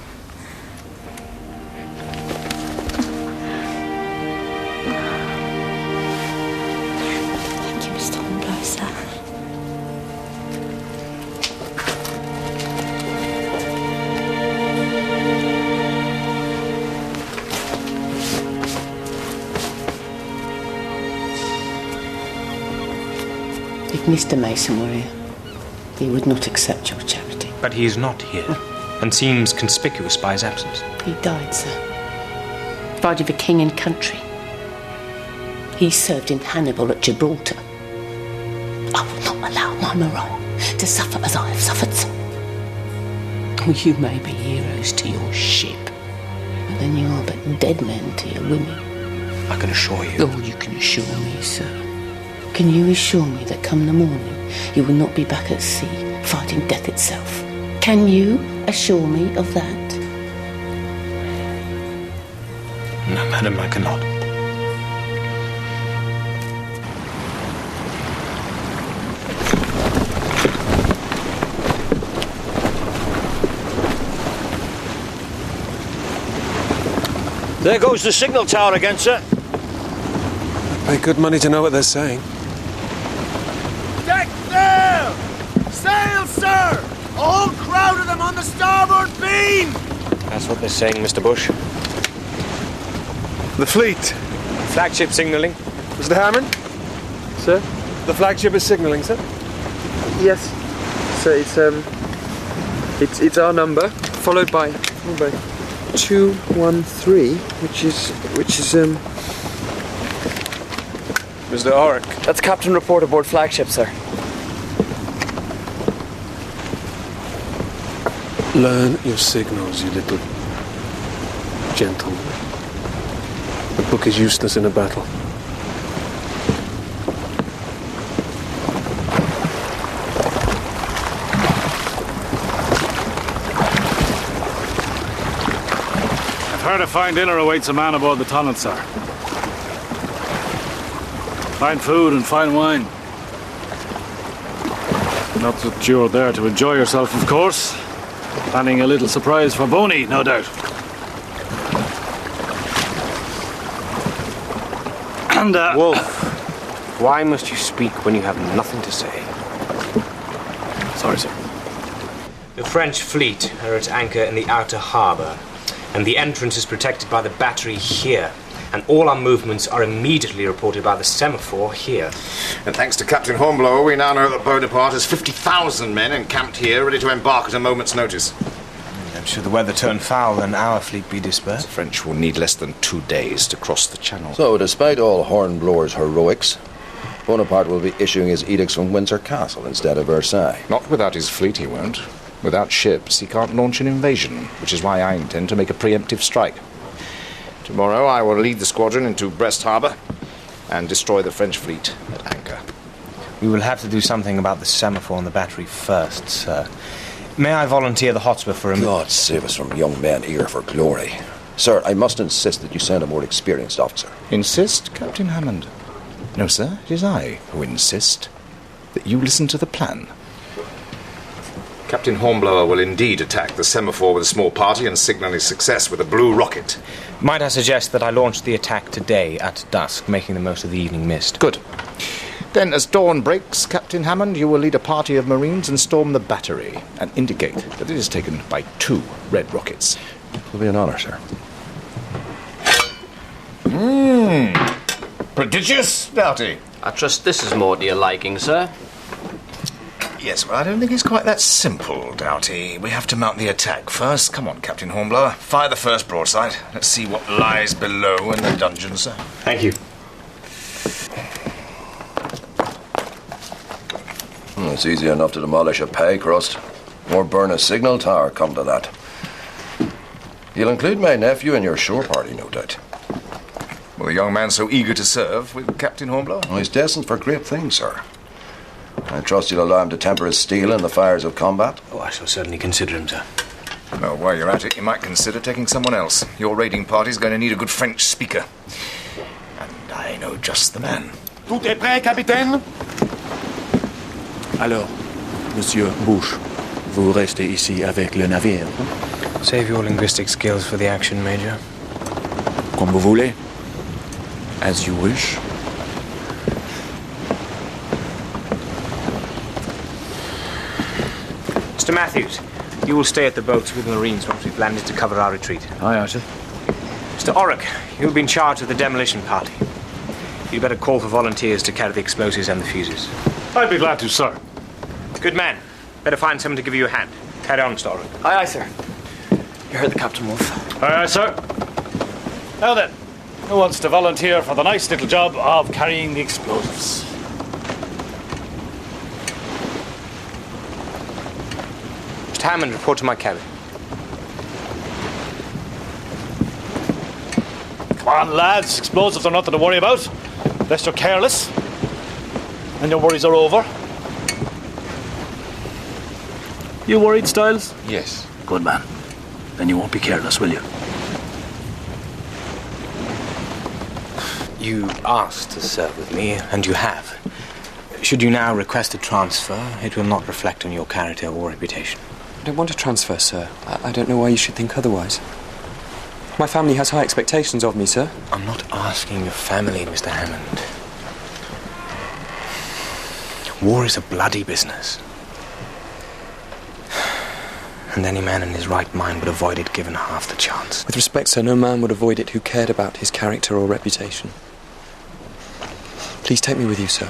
Thank you, Mr. Hornblower, sir. If Mr. Mason were here, he would not accept your charity. But he is not here, and seems conspicuous by his absence. He died, sir. Died of a king and country. He served in Hannibal at Gibraltar. I will not allow my Moreau to suffer as I have suffered, sir. Oh, you may be heroes to your ship, but then you are but dead men to your women. I can assure you. Oh, you can assure me, sir. Can you assure me that come the morning you will not be back at sea fighting death itself? Can you assure me of that? No, madam, I cannot. There goes the signal tower again, sir. Pay good money to know what they're saying. Deck there! Sail, sir! A whole crowd of them on the starboard beam! That's what they're saying, Mr. Bush. The fleet. Flagship signaling. Mr. Hammond? Sir? The flagship is signaling, sir? Yes. So it's our number, followed by 213, which is Mr. Oric. That's Captain Report aboard flagship, sir. Learn your signals, you little gentleman. The book is useless in a battle. heard a fine dinner awaits a man aboard the Tonnant, sir. Fine food and fine wine. Not that you're there to enjoy yourself, of course. Planning a little surprise for Boney, no doubt. And, Wolf, why must you speak when you have nothing to say? Sorry, sir. The French fleet are at anchor in the outer harbour, and the entrance is protected by the battery here. And all our movements are immediately reported by the semaphore here. And thanks to Captain Hornblower, we now know that Bonaparte has 50,000 men encamped here, ready to embark at a moment's notice. And should the weather turn foul, then our fleet be dispersed? The French will need less than 2 days to cross the channel. So, despite all Hornblower's heroics, Bonaparte will be issuing his edicts from Windsor Castle instead of Versailles. Not without his fleet, he won't. Without ships, he can't launch an invasion, which is why I intend to make a preemptive strike. Tomorrow I will lead the squadron into Brest Harbour and destroy the French fleet at anchor. We will have to do something about the semaphore and the battery first, sir. May I volunteer the Hotspur for a... God save us from young men eager for glory. Sir, I must insist that you send a more experienced officer. Insist, Captain Hammond? No, sir, it is I who insist that you listen to the plan. Captain Hornblower will indeed attack the semaphore with a small party and signal his success with a blue rocket. Might I suggest that I launch the attack today at dusk, making the most of the evening mist? Good. Then, as dawn breaks, Captain Hammond, you will lead a party of Marines and storm the battery and indicate that it is taken by 2 red rockets. It will be an honour, sir. Prodigious, Doughty. I trust this is more to your liking, sir. Yes, well, I don't think it's quite that simple, Doughty. We have to mount the attack first. Come on, Captain Hornblower. Fire the first broadside. Let's see what lies below in the dungeon, sir. Thank you. It's easy enough to demolish a pay crust or burn a signal tower, come to that. You'll include my nephew in your shore party, no doubt. Well, the young man so eager to serve with Captain Hornblower? Well, he's destined for great things, sir. I trust you'll allow him to temper his steel in the fires of combat. Oh, I shall certainly consider him, sir. Well, while you're at it, you might consider taking someone else. Your raiding party's going to need a good French speaker. And I know just the man. Tout est prêt, capitaine? Alors, Monsieur Bouche, vous restez ici avec le navire? Save your linguistic skills for the action, Major. Comme vous voulez. As you wish. Mr. Matthews, you will stay at the boats with the Marines once we've landed to cover our retreat. Aye, Archer. Mr. Orrick, you'll be in charge of the demolition party. You'd better call for volunteers to carry the explosives and the fuses. I'd be glad to, sir. Good man. Better find someone to give you a hand. Carry on, Mr. Orrick. Aye, aye, sir. You heard the Captain, Wolf. Aye, aye, sir. Now then, who wants to volunteer for the nice little job of carrying the explosives? Mr. Hammond, report to my cabin. Come on, lads. Explosives are nothing to worry about. Unless you're careless. And your worries are over. You worried, Styles? Yes. Good man. Then you won't be careless, will you? You asked to serve with me, and you have. Should you now request a transfer, it will not reflect on your character or reputation. I don't want a transfer, sir. I don't know why you should think otherwise. My family has high expectations of me, sir. I'm not asking your family, Mr. Hammond. War is a bloody business. And any man in his right mind would avoid it given half the chance. With respect, sir, no man would avoid it who cared about his character or reputation. Please take me with you, sir.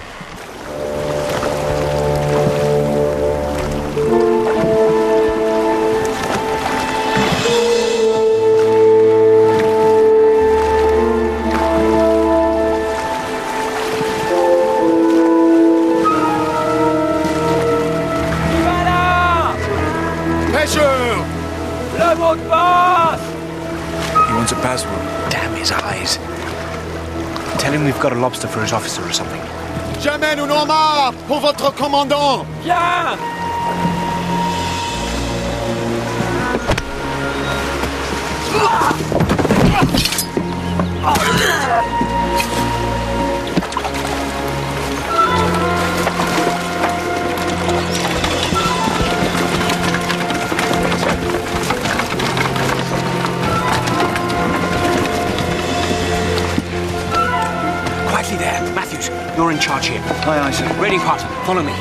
He wants a password. Damn his eyes. Tell him we've got a lobster for his officer or something. Jamais nous n'en marre pour votre commandant. Bien! You're in charge here. Aye, aye, sir. Ready, Potter. Follow me.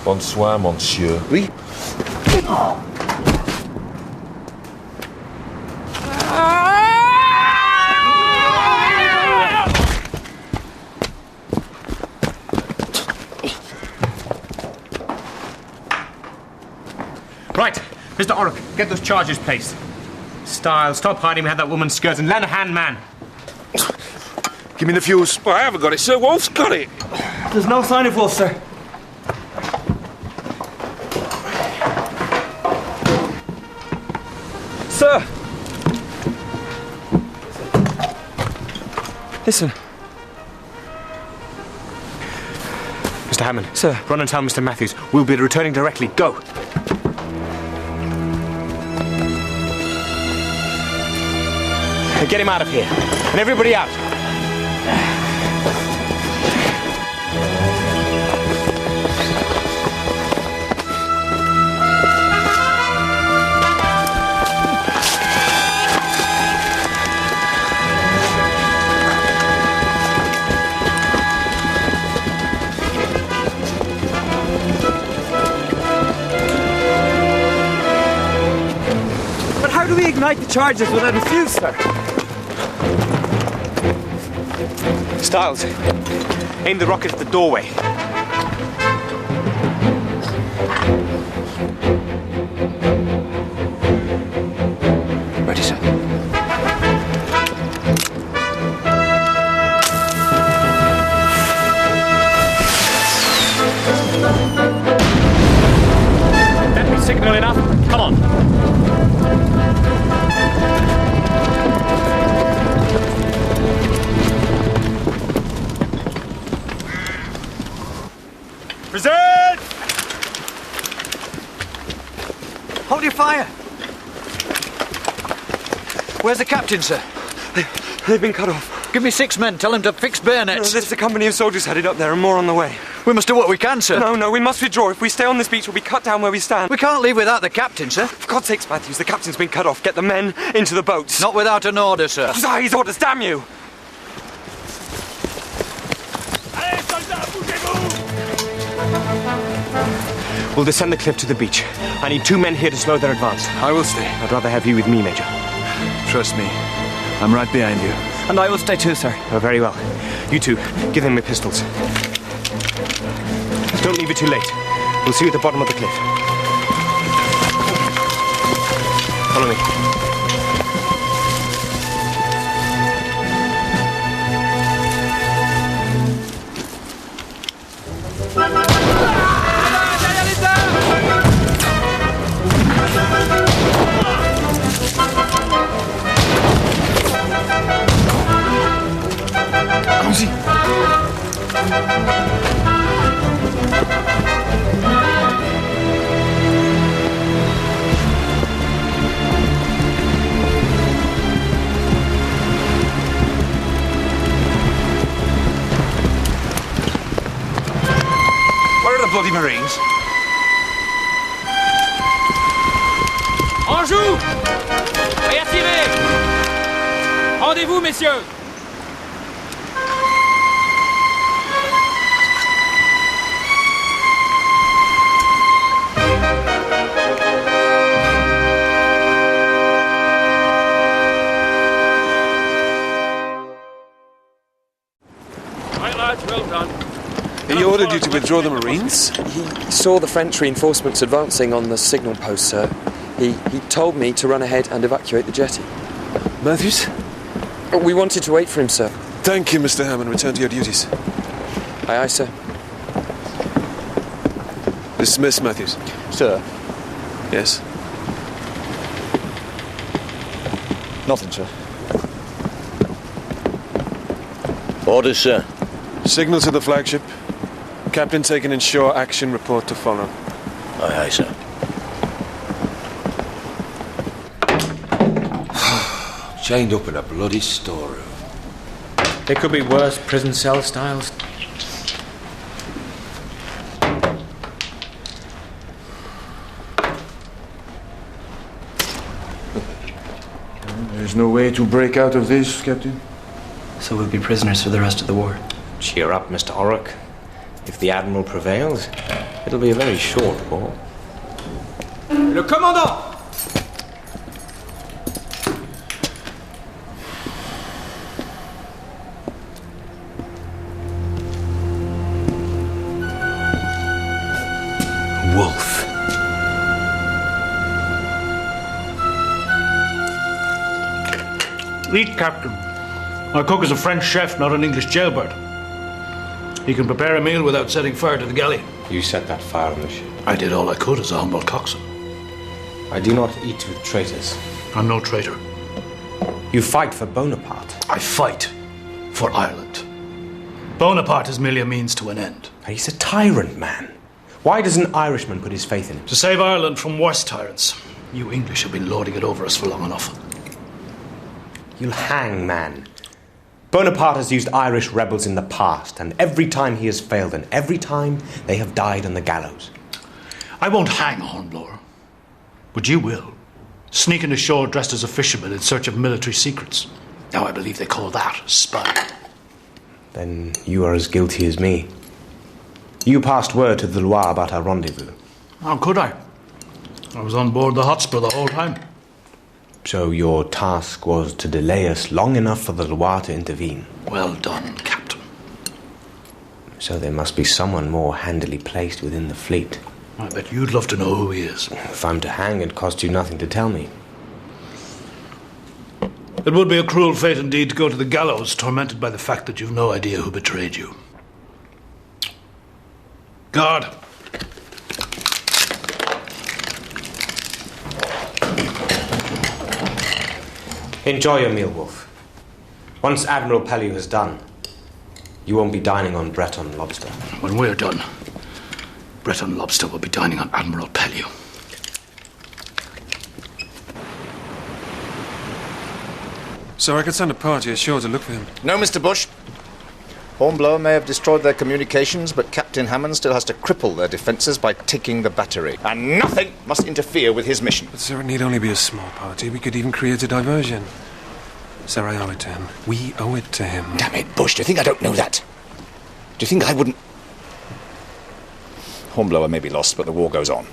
Bonsoir, monsieur. Oui. Right, Mr. Orrock, get those charges placed. Style, stop hiding behind that woman's skirt and lend a hand, man. Give me the fuse. Well, I haven't got it, sir. Wolf's got it. There's no sign of Wolf, sir. Sir! Listen. Mr. Hammond. Sir. Run and tell Mr. Matthews. We'll be returning directly. Go. Get him out of here. And everybody out. But how do we ignite the charges without a fuse, sir? Styles, aim the rocket at the doorway. Ready, sir. That be signal enough. Come on. Present! Hold your fire. Where's the captain, sir? They've been cut off. Give me 6 men. Tell him to fix bayonets. There's a company of soldiers headed up there and more on the way. We must do what we can, sir. No, we must withdraw. If we stay on this beach, we'll be cut down where we stand. We can't leave without the captain, sir. For God's sakes, Matthews, the captain's been cut off. Get the men into the boats. Not without an order, sir. His orders, damn you! We'll descend the cliff to the beach. I need 2 men here to slow their advance. I will stay. I'd rather have you with me, Major. Trust me. I'm right behind you. And I will stay too, sir. Oh, very well. You two, give them your pistols. Don't leave it too late. We'll see you at the bottom of the cliff. Follow me. Bloody Marines. En joue! Réactivez! Rendez-vous, messieurs! Right, lads, well done. He ordered you to withdraw the Marines? He saw the French reinforcements advancing on the signal post, sir. He told me to run ahead and evacuate the jetty. Matthews? We wanted to wait for him, sir. Thank you, Mr. Hammond. Return to your duties. Aye, aye, sir. Dismiss, Matthews. Sir? Yes? Nothing, sir. Orders, sir. Signal to the flagship. Captain taken in shore, action report to follow. Aye, aye, sir. Chained up in a bloody storeroom. There could be worse prison cell styles. There's no way to break out of this, Captain. So we'll be prisoners for the rest of the war. Cheer up, Mr. Orrock. If the Admiral prevails, it'll be a very short war. Le commandant! Wolf. Eat, Captain. Our cook is a French chef, not an English jailbird. He can prepare a meal without setting fire to the galley. You set that fire on the ship. I did all I could as a humble coxswain. I do not eat with traitors. I'm no traitor. You fight for Bonaparte. I fight for Ireland. Bonaparte is merely a means to an end. He's a tyrant, man. Why does an Irishman put his faith in him? To save Ireland from worse tyrants. You English have been lording it over us for long enough. You'll hang, man. Bonaparte has used Irish rebels in the past, and every time he has failed, and every time they have died on the gallows. I won't hang Hornblower, but you will. Sneaking ashore dressed as a fisherman in search of military secrets. Now I believe they call that spy. Then you are as guilty as me. You passed word to the Loire about our rendezvous. How could I? I was on board the Hotspur the whole time. So your task was to delay us long enough for the Loire to intervene. Well done, Captain. So there must be someone more handily placed within the fleet. I bet you'd love to know who he is. If I'm to hang, it costs you nothing to tell me. It would be a cruel fate indeed to go to the gallows, tormented by the fact that you've no idea who betrayed you. Guard. Enjoy your meal, Wolf. Once Admiral Pellew has done, you won't be dining on Breton lobster. When we're done, Breton lobster will be dining on Admiral Pellew. So I could send a party ashore to look for him. No, Mr. Bush. Hornblower may have destroyed their communications, but Captain Hammond still has to cripple their defences by taking the battery. And nothing must interfere with his mission. But, sir, it need only be a small party. We could even create a diversion. Sir, I owe it to him. We owe it to him. Damn it, Bush, do you think I don't know that? Do you think I wouldn't... Hornblower may be lost, but the war goes on.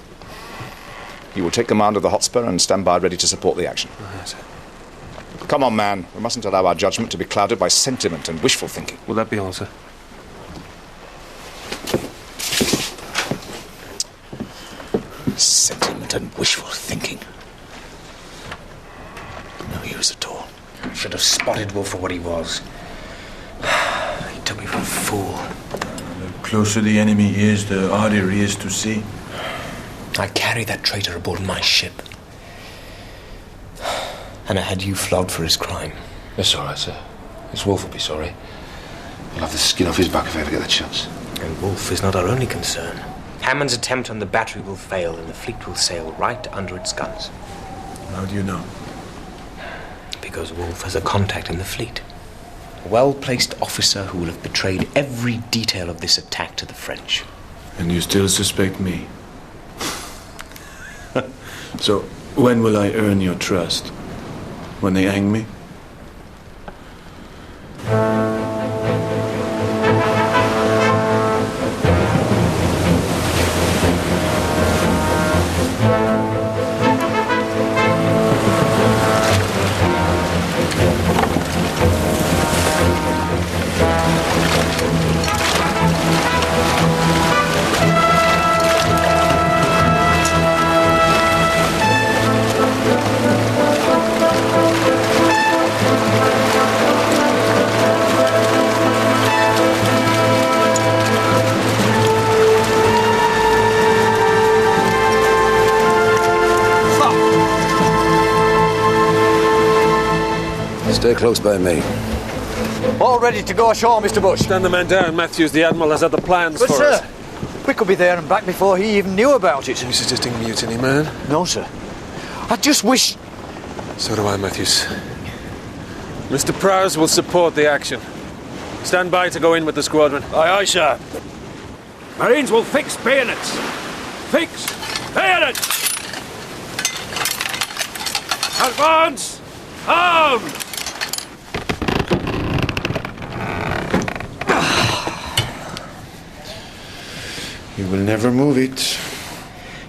You will take command of the Hotspur and stand by ready to support the action. Yes, sir. Come on, man. We mustn't allow our judgment to be clouded by sentiment and wishful thinking. Will that be all, sir? Sentiment and wishful thinking. No use at all. Should have spotted Wolf for what he was. He took me for a fool. The closer the enemy is, the harder he is to see. I carried that traitor aboard my ship. And I had you flogged for his crime. It's all right, sir. This Wolf will be sorry. I'll have the skin off his back if I ever get the chance. And Wolf is not our only concern. Hammond's attempt on the battery will fail, and the fleet will sail right under its guns. How do you know? Because Wolf has a contact in the fleet. A well-placed officer who will have betrayed every detail of this attack to the French. And you still suspect me? So, when will I earn your trust? When they hang me? Stay close by me. All ready to go ashore, Mr. Bush. Stand the men down, Matthews. The Admiral has other plans But for sir, us. we could be there and back before he even knew about it. Are you suggesting mutiny, man? No, sir. I just wish... So do I, Matthews. Mr. Prowse will support the action. Stand by to go in with the squadron. Aye, aye, sir. Marines will fix bayonets. Fix bayonets! Advance! Arms! You will never move it.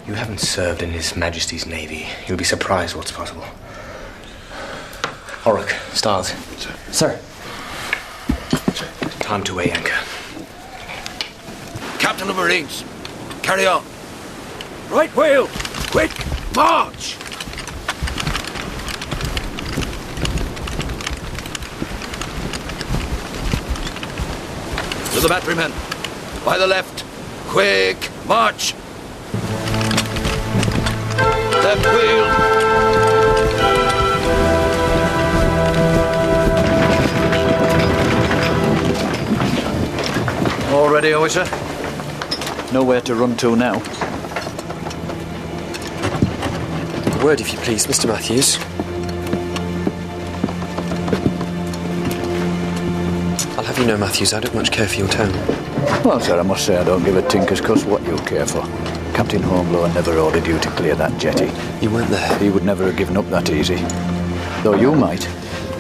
You haven't served in His Majesty's Navy. You'll be surprised what's possible. Horrock, Stiles. Sir. Time to weigh anchor. Captain of Marines, carry on. Right wheel! Quick! March! To the batterymen. By the left. Quick, march. Left wheel. All ready, are we, sir? Nowhere to run to now. A word, if you please, Mr. Matthews. I'll have you know, Matthews, I don't much care for your tone. Well, sir, I must say I don't give a tinker's cuss what you care for. Captain Hornblower never ordered you to clear that jetty. You weren't there. He would never have given up that easy. Though you might.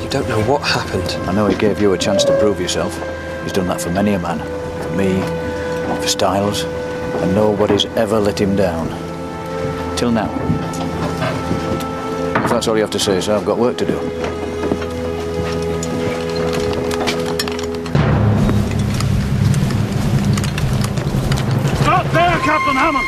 You don't know what happened. I know he gave you a chance to prove yourself. He's done that for many a man. For me, for Stiles, and nobody's ever let him down. Till now. If that's all you have to say, sir, I've got work to do. Stop there, Captain Hammond!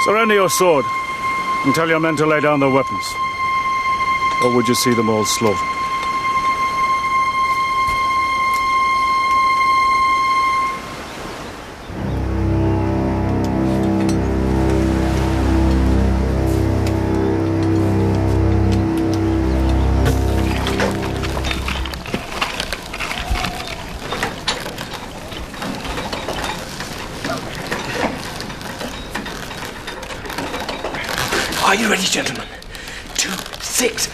Surrender your sword and tell your men to lay down their weapons. Or would you see them all slaughtered? Are you ready, gentlemen? 2, 6.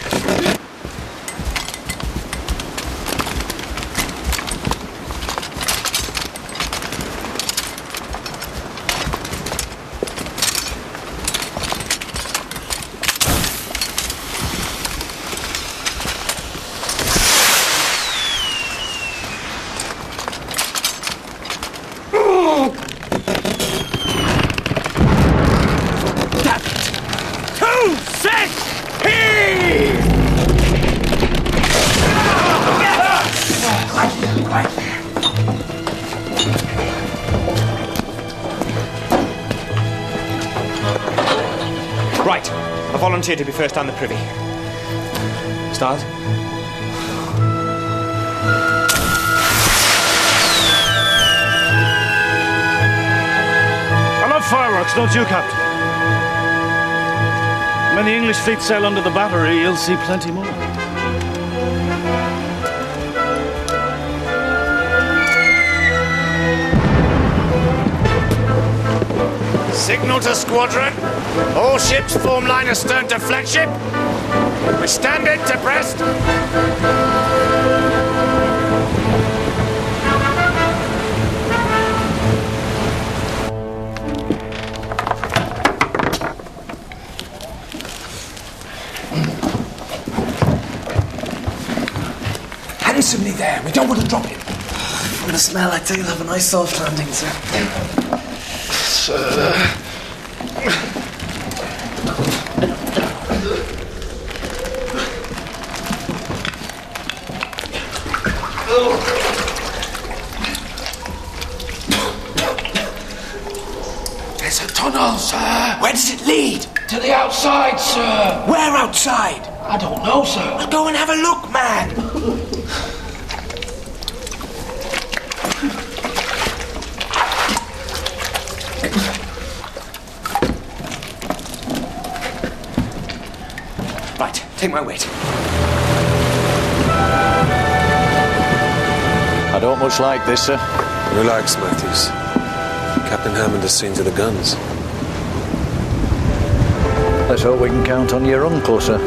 Right. I volunteer to be first down the privy. Stars? I love fireworks, don't you, Captain? When the English fleet sail under the battery, you'll see plenty more. Signal to squadron. All ships form line astern to flagship. We stand it to Brest. Handsomely there. We don't want to drop him. From the smell, I'd say you'll have a nice soft landing, sir. sir. There's a tunnel, sir. Where does it lead? To the outside, sir. Where outside? I don't know, sir. Well, go and have a look, man. Right, take my weight. I don't much like this, sir. Relax, Matthews. Captain Hammond has seen to the guns. Let's hope we can count on your uncle, sir.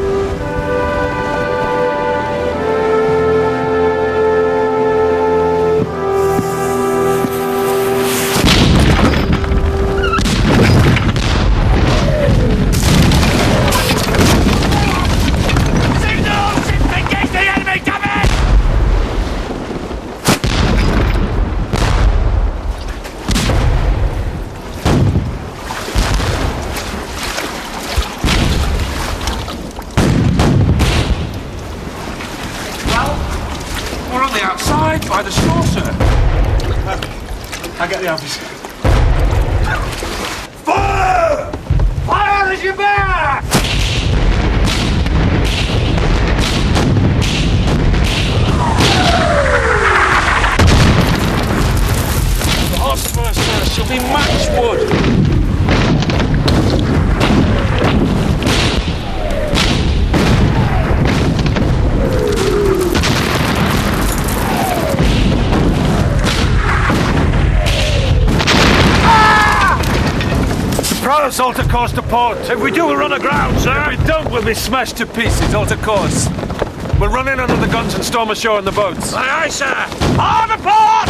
We're on the outside by the shore, sir. I get the office. Fire! Fire as you bear! The Hotspur, sir. She'll be matchwood. Prowess, alter course to port. If we do, we'll run aground, sir. If we don't, we'll be smashed to pieces, alter course. We'll run in under the guns and storm ashore in the boats. Aye, aye, sir. Hard apart!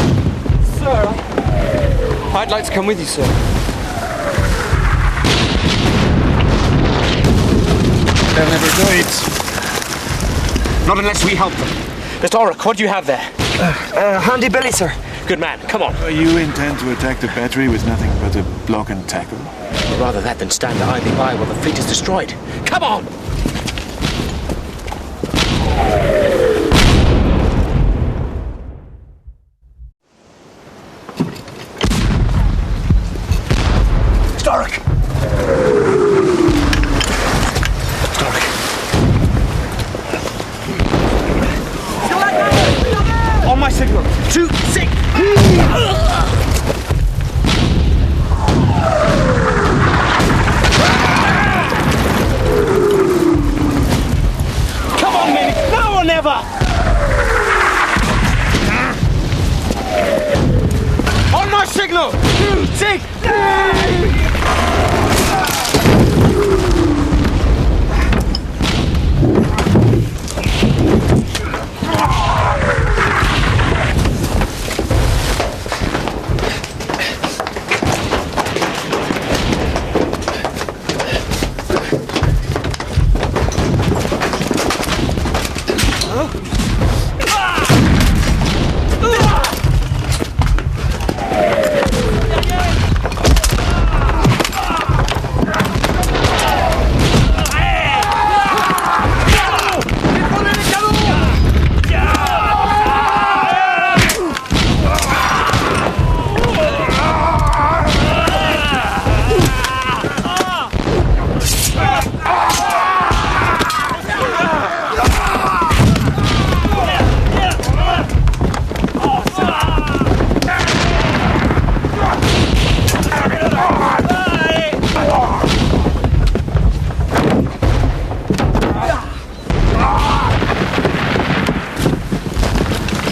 Sir, I'd like to come with you, sir. They'll never do it. Not unless we help them. Mr. Orrick, what do you have there? Handy billy, sir. Good man, come on. You intend to attack the battery with nothing but a block and tackle? Rather that than stand idly by while the fleet is destroyed. Come on! Stark! On my signal. 2, 6. Come on, men. Now or never. On my signal. 2, 6.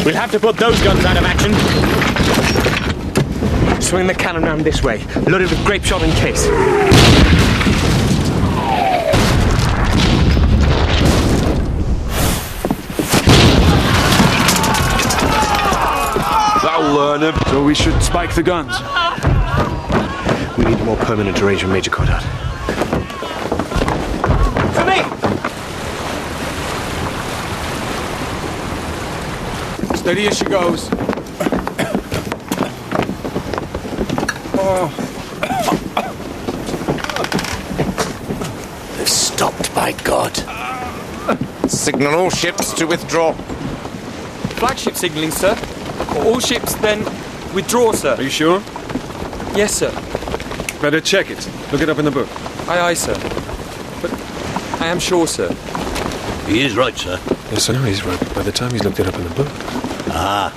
We'll have to put those guns out of action. Swing the cannon round this way, loaded with grape shot and case. That'll learn him. So we should spike the guns. We need a more permanent arrangement, Major Coddard. For me! Steady as she goes. Oh. What? Signal all ships to withdraw. Flagship signalling, sir. All ships then withdraw, sir. Are you sure? Yes, sir. Better check it. Look it up in the book. Aye, aye, sir. But I am sure, sir. He is right, sir. Yes, I know he's right. By the time he's looked it up in the book. Ah.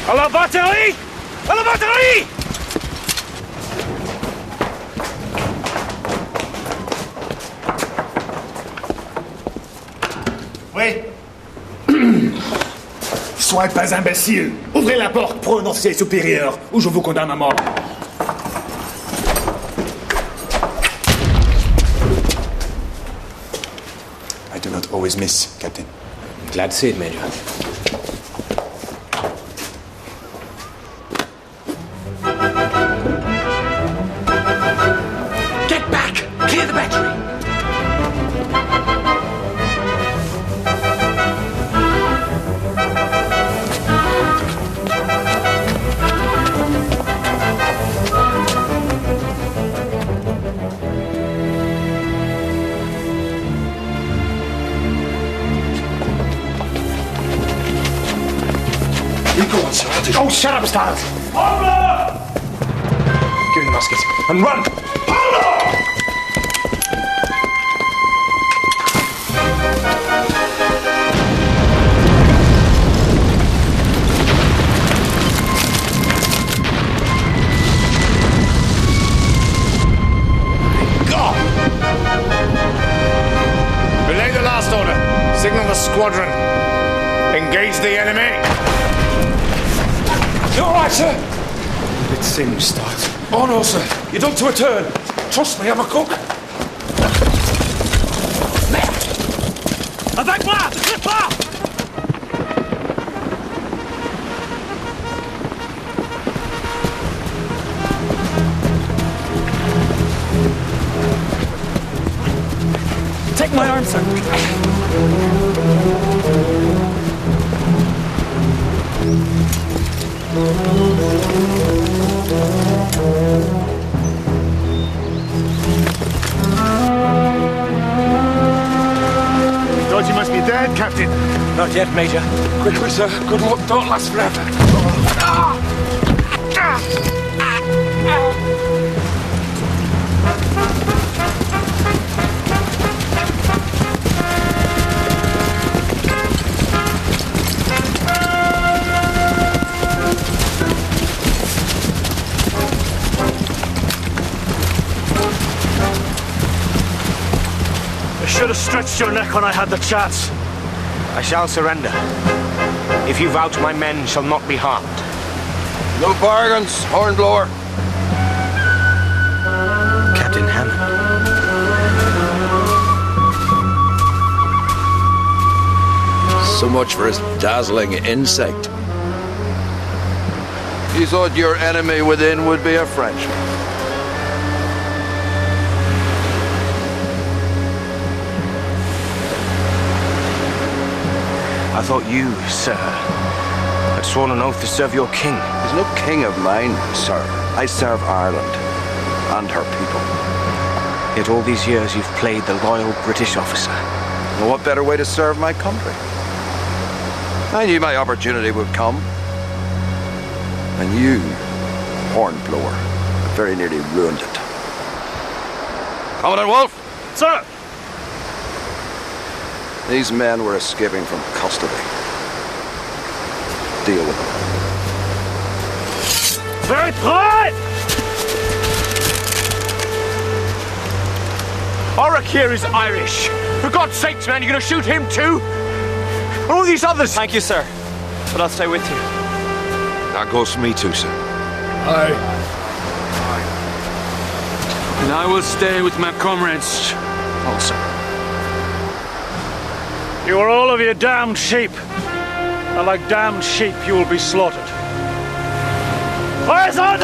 À la batterie! À la batterie! Oui. Soyez pas imbécile. Ouvrez la porte, prononcez supérieur, ou je vous condamne à mort. I do not always miss, Captain. Glad to see it, Major. Get back! Clear the battery! Go on, sir. Oh, shut up, Stiles! Hornblower! Give me the musket and run! Relay the last order. Signal the squadron. Engage the enemy. You all right, sir? It seems, Start. Oh no, sir. You're done to a turn. Trust me, I'm a cook. Avec moi! Ne quitte pas! Take my arm, sir. Thought you must be dead, Captain. Not yet, Major. Quickly, sir. Good luck don't last forever. I should have stretched your neck when I had the chance. I shall surrender. If you vouch, my men shall not be harmed. No bargains, Hornblower. Captain Hammond. So much for his dazzling insight. You thought your enemy within would be a Frenchman. I thought you, sir, had sworn an oath to serve your king. There's no king of mine, sir. I serve Ireland and her people. Yet all these years you've played the loyal British officer. Well, what better way to serve my country? I knew my opportunity would come. And you, Hornblower, very nearly ruined it. Commandant Wolfe! Sir! These men were escaping from custody. Deal with them. Very prêt! Oric here is Irish. For God's sakes, man, you're gonna shoot him too? And all these others? Thank you, sir. But I'll stay with you. That goes for me too, sir. Aye. And I will stay with my comrades also. You are all of you damned sheep. And like damned sheep, you will be slaughtered. Where's our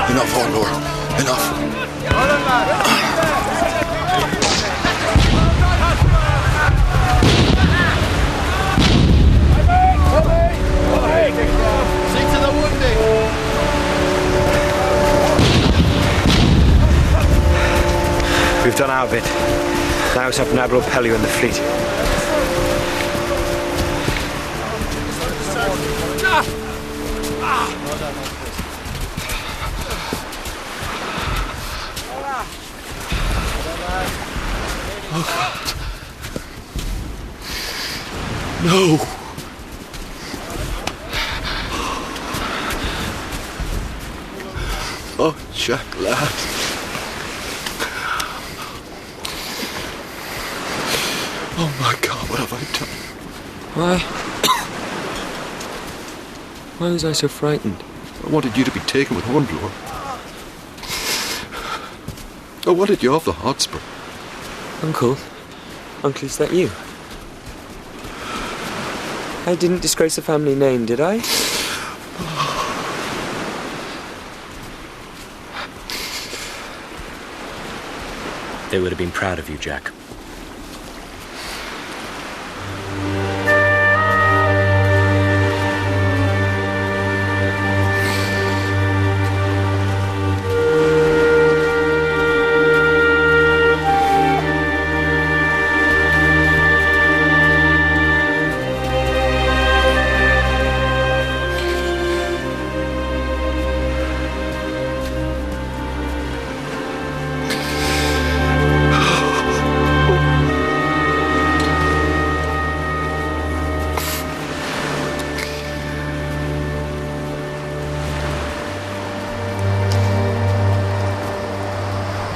Enough, Hornblower. Enough. See to the wounded. We've done our bit. Now it's up to Admiral Pellew and the fleet. Oh, God. No. Oh, Jack, lad. Oh, my God, what have I done? Why was I so frightened? I wanted you to be taken with Hornblower. I wanted you off the Hotspur. Uncle, is that you? I didn't disgrace the family name, did I? They would have been proud of you, Jack.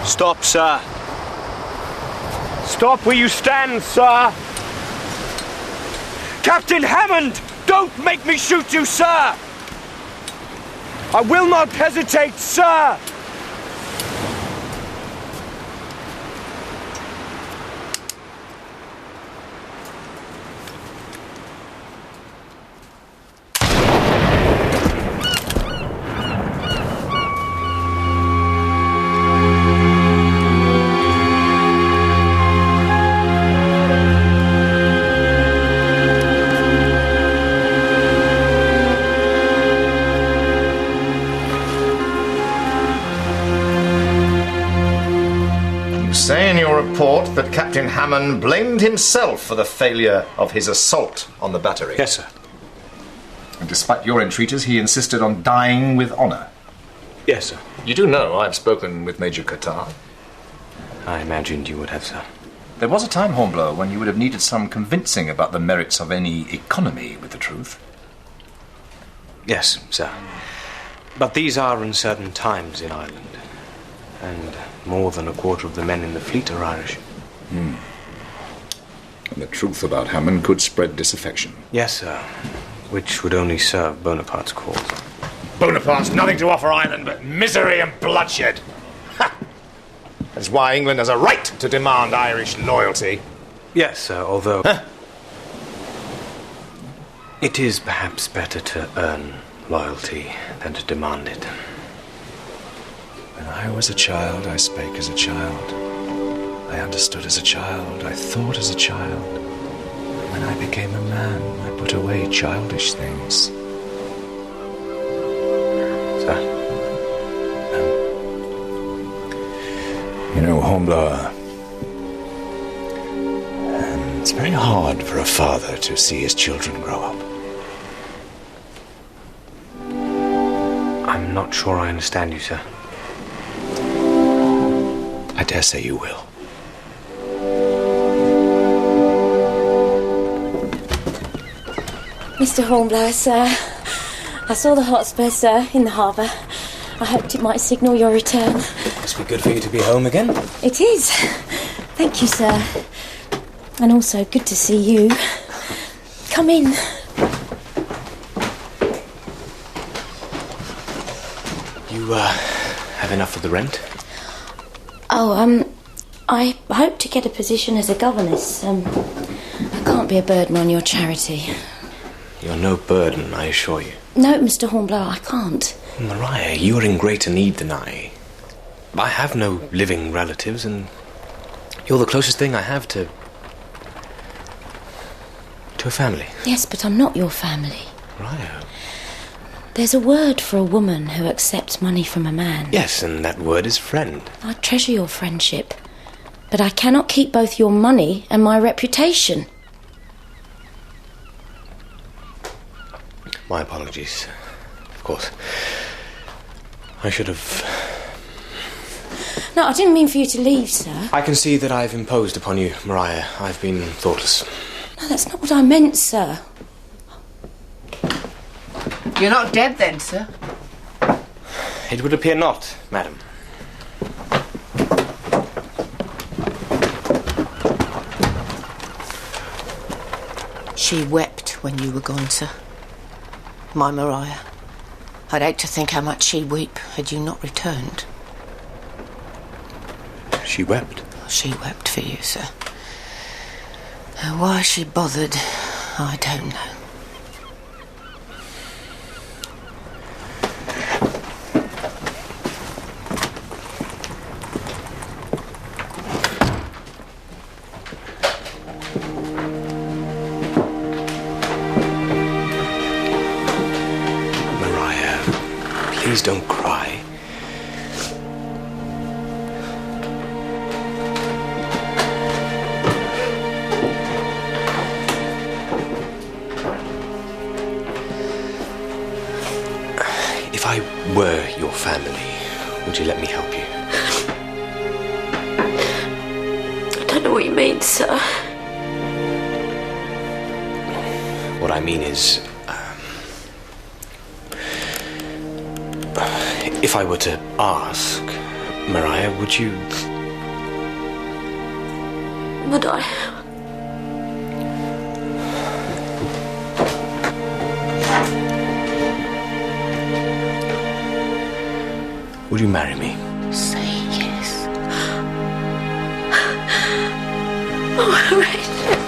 Stop, sir. Stop where you stand, sir. Captain Hammond, don't make me shoot you, sir. I will not hesitate, sir. Say in your report that Captain Hammond blamed himself for the failure of his assault on the battery. Yes, sir. And despite your entreaties, he insisted on dying with honour. Yes, sir. You do know I've spoken with Major Qatar. I imagined you would have, sir. There was a time, Hornblower, when you would have needed some convincing about the merits of any economy with the truth. Yes, sir. But these are uncertain times in Ireland. And more than a quarter of the men in the fleet are Irish. And the truth about Hammond could spread disaffection. Yes, sir. Which would only serve Bonaparte's cause. Bonaparte's nothing to offer Ireland but misery and bloodshed. Ha! That's why England has a right to demand Irish loyalty. Yes, sir, although... It is perhaps better to earn loyalty than to demand it. When I was a child, I spake as a child. I understood as a child. I thought as a child. When I became a man, I put away childish things. Sir? You know, Hornblower, it's very hard for a father to see his children grow up. I'm not sure I understand you, sir. I dare say you will. Mr. Hornblower, sir. I saw the Hotspur, sir, in the harbour. I hoped it might signal your return. Must be good for you to be home again. It is. Thank you, sir. And also good to see you. Come in. You, have enough of the rent? Oh, I hope to get a position as a governess. I can't be a burden on your charity. You're no burden, I assure you. No, Mr. Hornblower, I can't. Maria, you are in greater need than I. I have no living relatives, and you're the closest thing I have to a family. Yes, but I'm not your family. Maria. There's a word for a woman who accepts money from a man. Yes, and that word is friend. I treasure your friendship, but I cannot keep both your money and my reputation. My apologies. Of course. I should have... No, I didn't mean for you to leave, sir. I can see that I've imposed upon you, Maria. I've been thoughtless. No, that's not what I meant, sir. You're not dead then, sir? It would appear not, madam. She wept when you were gone, sir. My Maria. I'd hate to think how much she'd weep had you not returned. She wept? She wept for you, sir. And why she bothered, I don't know. Please don't cry. If I were your family, would you let me help you? I don't know what you mean, sir. What I mean is... if I were to ask, Maria, would you... Would I? Would you marry me? Say yes. Oh, all right.